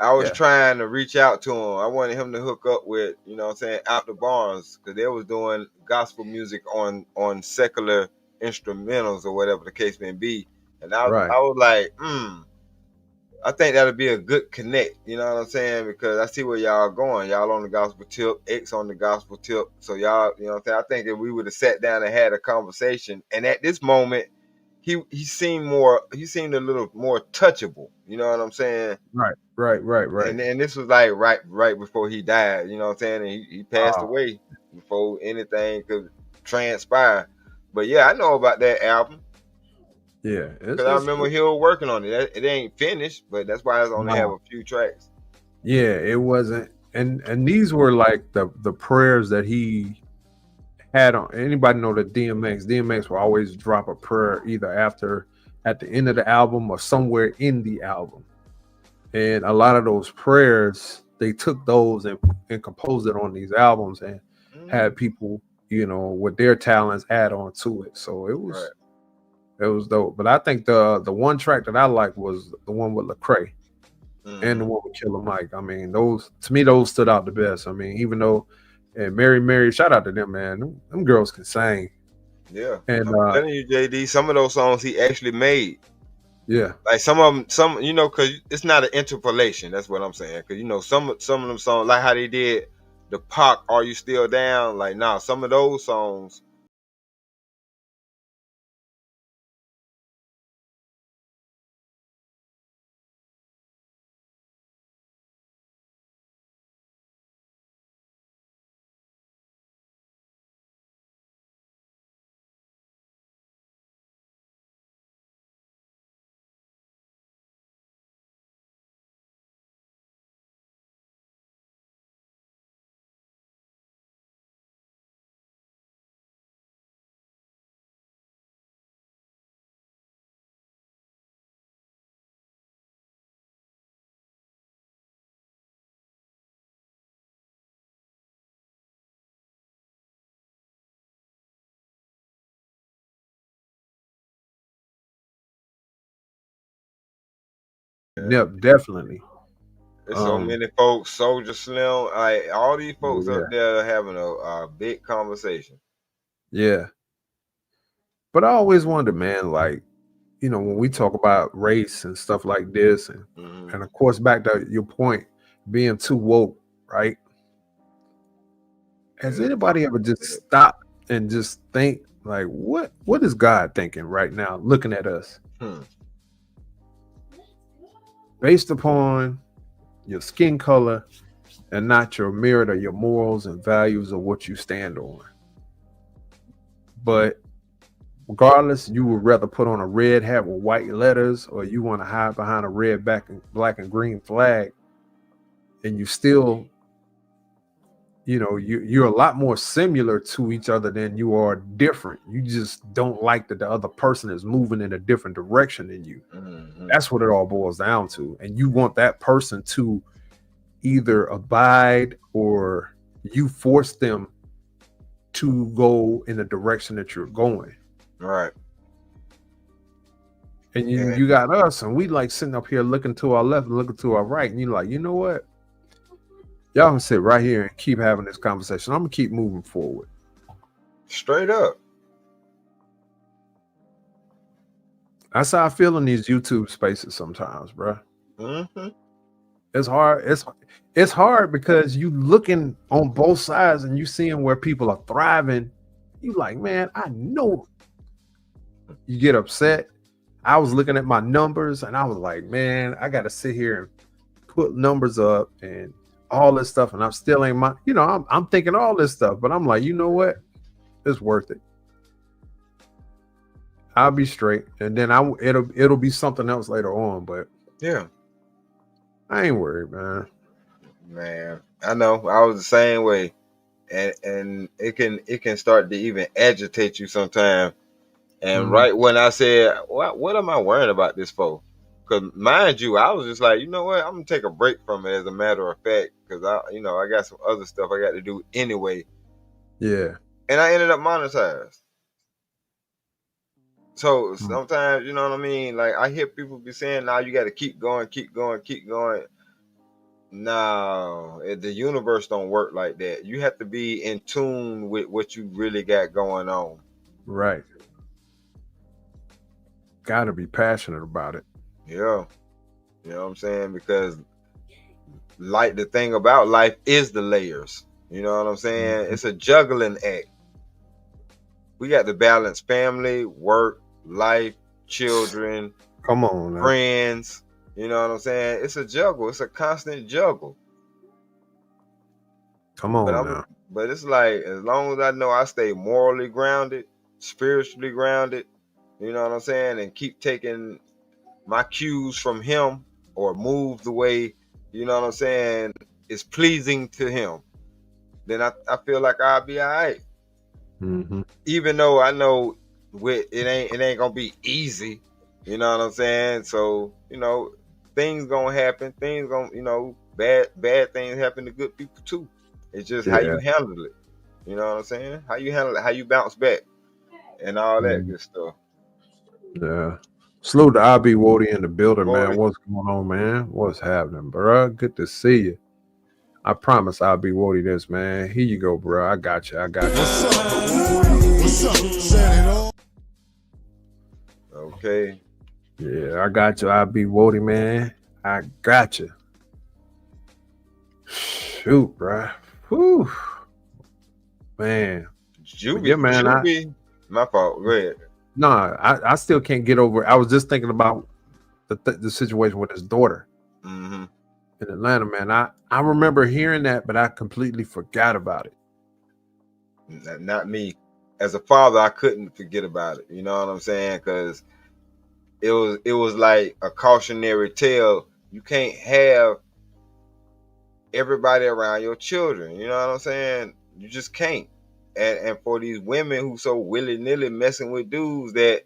I was yeah, trying to reach out to him. I wanted him to hook up with, you know what I'm saying, Out the Barnes, because they was doing gospel music on secular instrumentals or whatever the case may be. And I right. was like, I think that'll be a good connect, you know what I'm saying? Because I see where y'all going. Y'all on the gospel tip, X on the gospel tip. So y'all, you know what I'm saying? I think if we would have sat down and had a conversation, and at this moment, he seemed a little more touchable, you know what I'm saying? Right. And this was like right before he died, you know what I'm saying? And he passed Oh, away before anything could transpire. But yeah, I know about that album. yeah. Cause I remember Hill working on it. It ain't finished, but that's why it's only have Wow. a few tracks. Yeah, it wasn't. And these were like the prayers that he had on. Anybody know that DMX will always drop a prayer either at the end of the album or somewhere in the album. And a lot of those prayers, they took those and composed it on these albums and Mm, had people, with their talents add on to it. So right. it was dope. But I think the one track that I like was the one with Lecrae and the Mm-hmm. one with Killer Mike. I mean, those to me those stood out the best. I mean, even though and Mary, shout out to them, man. Them girls can sing. Yeah. And I'm telling you, JD, some of those songs he actually made. yeah, Like some of them, cause it's not an interpolation. That's what I'm saying. Cause some of them songs, like how they did the Pac, "Are You Still Down?" Like, nah, some of those songs. yep, definitely. There's so Um, many folks, Soldier Slim, like all these oh, folks up yeah, there having a big conversation. yeah. But I always wonder, man, like, when we talk about race and stuff like this, and Hmm. and of course back to your point, being too woke, right? Has anybody ever just stopped and just think like what is God thinking right now looking at us Hmm. based upon your skin color and not your merit or your morals and values or what you stand on? But regardless, you would rather put on a red hat with white letters, or you want to hide behind a red, black and green flag, and you still, you're a lot more similar to each other than you are different. You just don't like that the other person is moving in a different direction than you. Mhm. That's what it all boils down to. And you want that person to either abide, or you force them to go in the direction that you're going. Right. And Yeah. you got us, and we like sitting up here looking to our left and looking to our right, and you're like, you know what? Y'all can sit right here and keep having this conversation. I'm gonna keep moving forward. Straight up. That's how I feel in these YouTube spaces sometimes, bro. Mm-hmm. It's hard. It's hard because you looking on both sides and you seeing where people are thriving. You like, man, I know. You get upset. I was looking at my numbers and I was like, man, I got to sit here and put numbers up and all this stuff, and I'm still ain't I'm thinking all this stuff, but I'm like, you know what? It's worth it. I'll be straight, and then it'll be something else later on. But Yeah. I ain't worried, man. Man, I know. I was the same way, and it can start to even agitate you sometimes. And right when I said, what am I worrying about this for? Because mind you, I was just like, you know what? I'm gonna take a break from it, as a matter of fact, because I got some other stuff I got to do anyway. Yeah. And I ended up monetized. So sometimes, you know what I mean? Like, I hear people be saying, now you got to keep going, keep going, keep going. No, the universe don't work like that. You have to be in tune with what you really got going on. Right. Gotta be passionate about it. Yeah. You know what I'm saying? Because, like, the thing about life is the layers. You know what I'm saying? Mm-hmm. It's a juggling act. We got to balance family, work, life, children, Come on, man. friends. You know what I'm saying? It's a juggle. It's a constant juggle. Come on now. But it's like, as long as I know I stay morally grounded, spiritually grounded, you know what I'm saying, and keep taking my cues from him, or move the way, you know what I'm saying, is pleasing to him, then I feel like I'll be all right. Mm-hmm. Even though I know it ain't gonna be easy, you know what I'm saying. So, things gonna happen. Things gonna, bad things happen to good people too. It's just how you handle it. You know what I'm saying? How you handle it, how you bounce back, and all that good stuff. Yeah. Salute to IB Wody in the building, man. Wody. What's going on, man? What's happening, bro? Good to see you. I promise I'll be Wody this, man. Here you go, bro. I got you. What's up? Set it on. Okay. Yeah, I got you. I'll be Wody, man. I got you. Shoot, bro. Whew. Man. Juby, Yeah, man. my fault. Go ahead. No, I still can't get over it. I was just thinking about the situation with his daughter Mm-hmm. in Atlanta, man. I remember hearing that, but I completely forgot about it. Not me. As a father, I couldn't forget about it. You know what I'm saying? Because it was like a cautionary tale. You can't have everybody around your children. You know what I'm saying? You just can't. And for these women who so willy-nilly messing with dudes that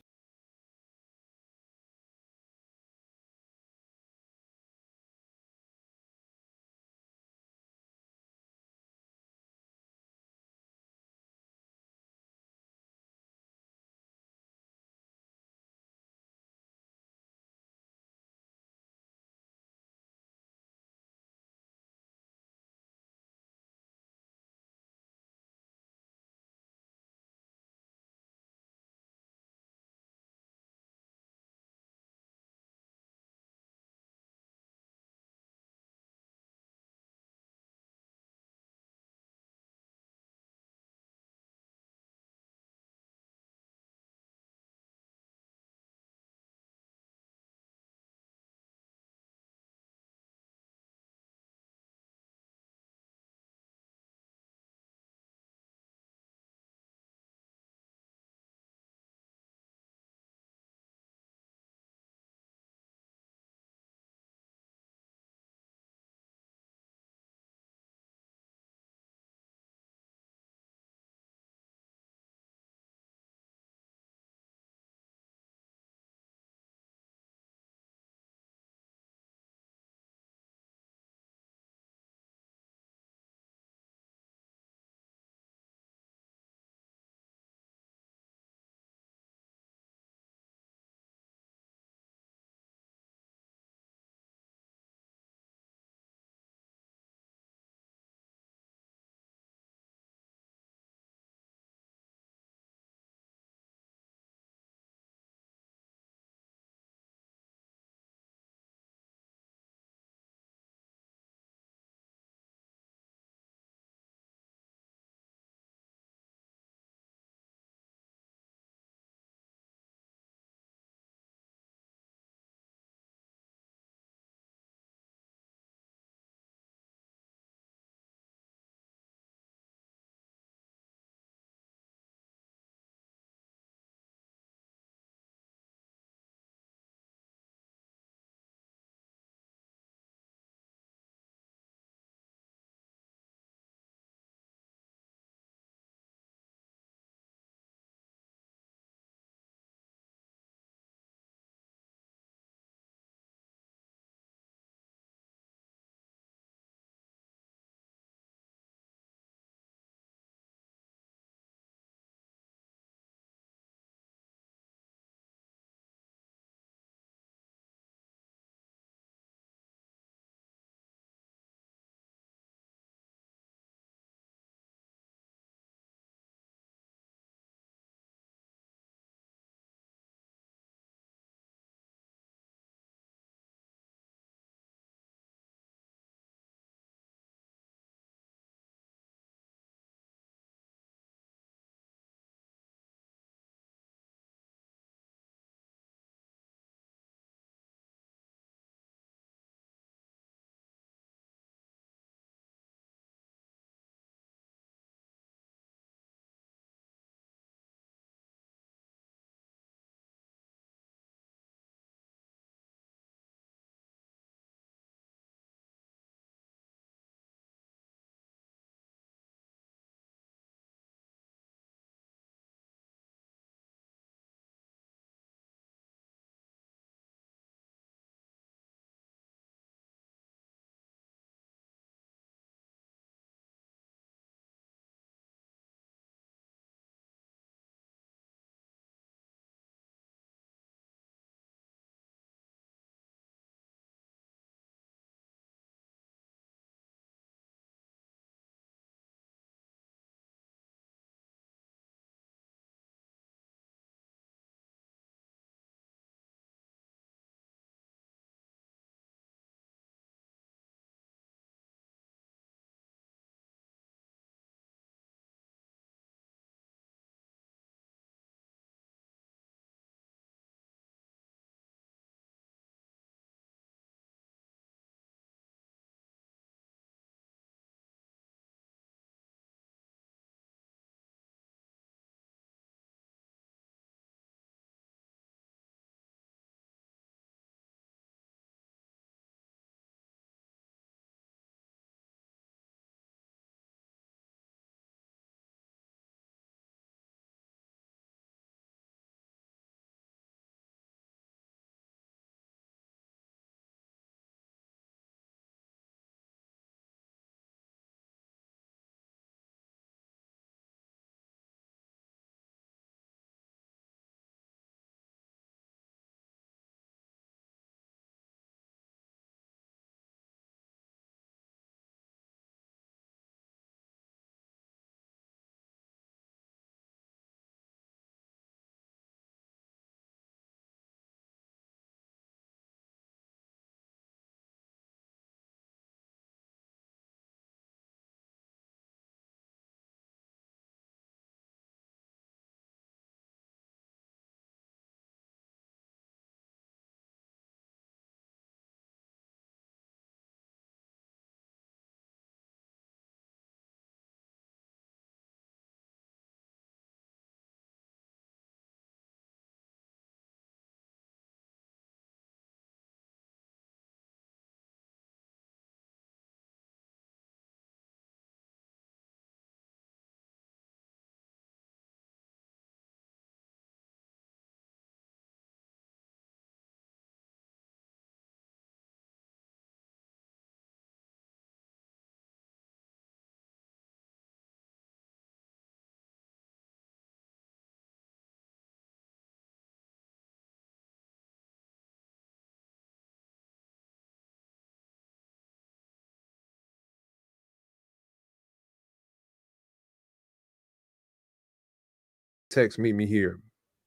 text, meet me here,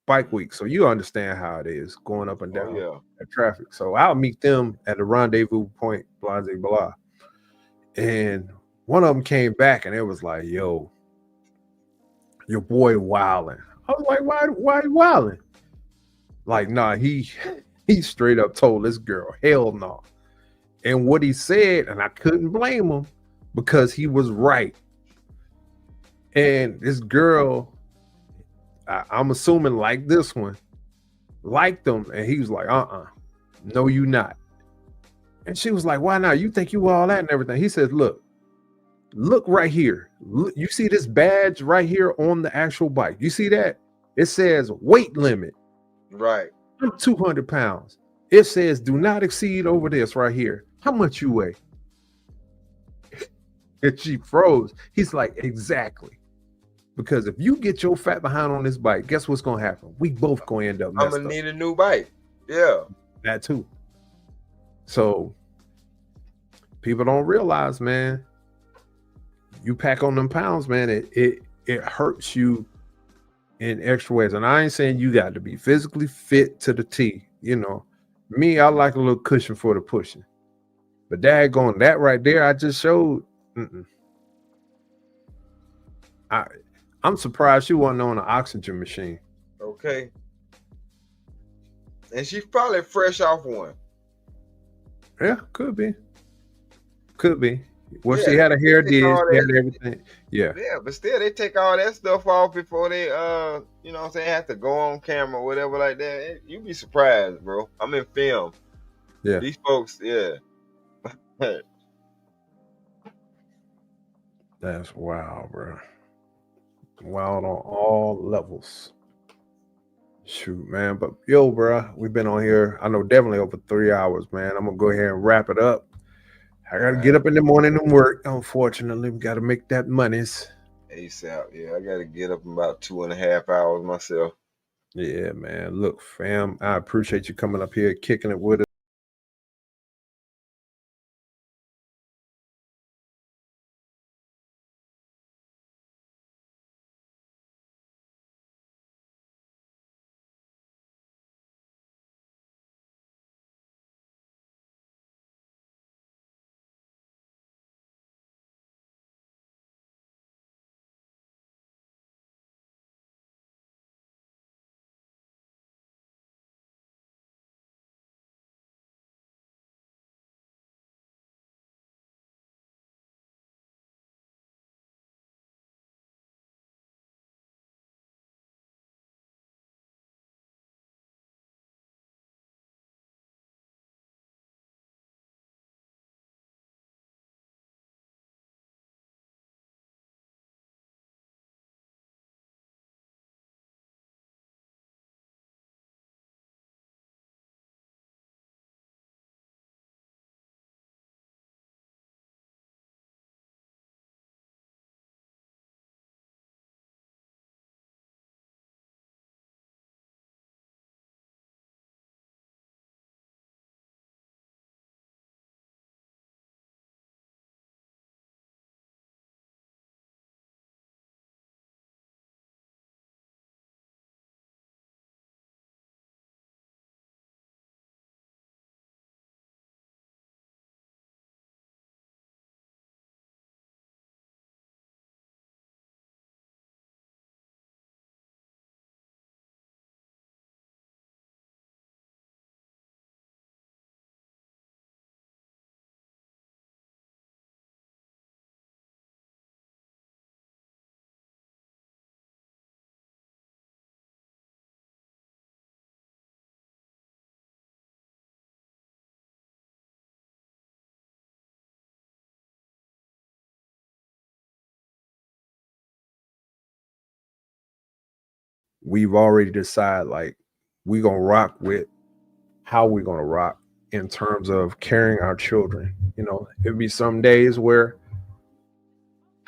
bike week. So you understand how it is going up and Oh down yeah. at traffic. So I'll meet them at the rendezvous point, blah, blah, blah. And one of them came back and it was like, yo, your boy wilding. I was like, why he wilding? Like, nah, he straight up told this girl, hell no. And what he said, and I couldn't blame him because he was right. And this girl, I'm assuming like this one, liked him. And he was like, no, you not. And she was like, why not? You think you all that and everything. He said, look right here. Look, you see this badge right here on the actual bike. You see that? It says weight limit. Right. I'm 200 pounds. It says do not exceed over this right here. How much you weigh? And she froze. He's like, exactly. Because if you get your fat behind on this bike, guess what's going to happen? We both going to end up I'm messed gonna up. need a new bike. Yeah. That too. So people don't realize, man, you pack on them pounds, man, it hurts you in extra ways. And I ain't saying you got to be physically fit to the T. You know, me, I like a little cushion for the pushing. But daggone that right there, I just showed. I'm surprised she wasn't on an oxygen machine. Okay. And she's probably fresh off one. Yeah, could be. Well, Yeah, she had her hair they did, take all she had that- everything. Yeah. Yeah, but still they take all that stuff off before they you know what I'm saying, have to go on camera or whatever like that. You be surprised, bro. I'm in film. Yeah. These folks, yeah. That's wild, bro. Wild on all levels. Shoot, man. But yo, bro, we've been on here, I know, definitely over 3 hours, man. I'm gonna go ahead and wrap it up. I gotta get up in the morning and work. Unfortunately, we gotta make that monies. ASAP. Yeah, I gotta get up in about 2.5 hours myself. Yeah, man. Look, fam, I appreciate you coming up here, kicking it with us. We've already decided, like, we're gonna rock with how we're gonna rock in terms of carrying our children. You know, it'd be some days where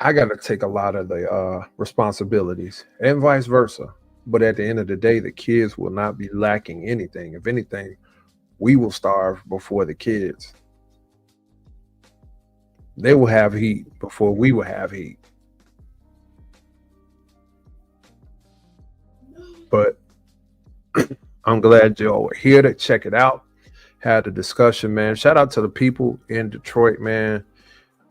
I got to take a lot of the responsibilities and vice versa. But at the end of the day, the kids will not be lacking anything. If anything, we will starve before the kids. They will have heat before we will have heat. But I'm glad y'all were here to check it out. Had a discussion, man. Shout out to the people in Detroit, man,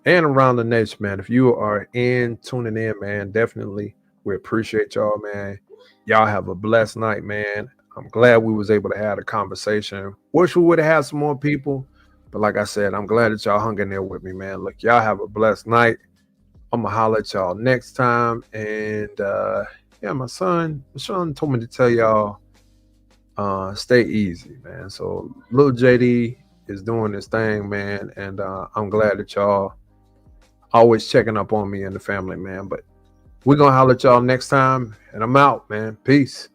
and around the nation, man. If you are tuning in, man, definitely we appreciate y'all, man. Y'all have a blessed night, man. I'm glad we was able to have a conversation. Wish we would have had some more people, but like I said, I'm glad that y'all hung in there with me, man. Look, y'all have a blessed night. I'm gonna holler at y'all next time, and yeah, my son told me to tell y'all, stay easy, man. So little JD is doing this thing, man, and I'm glad that y'all always checking up on me and the family, man. But we're gonna holler at y'all next time, and I'm out, man. Peace.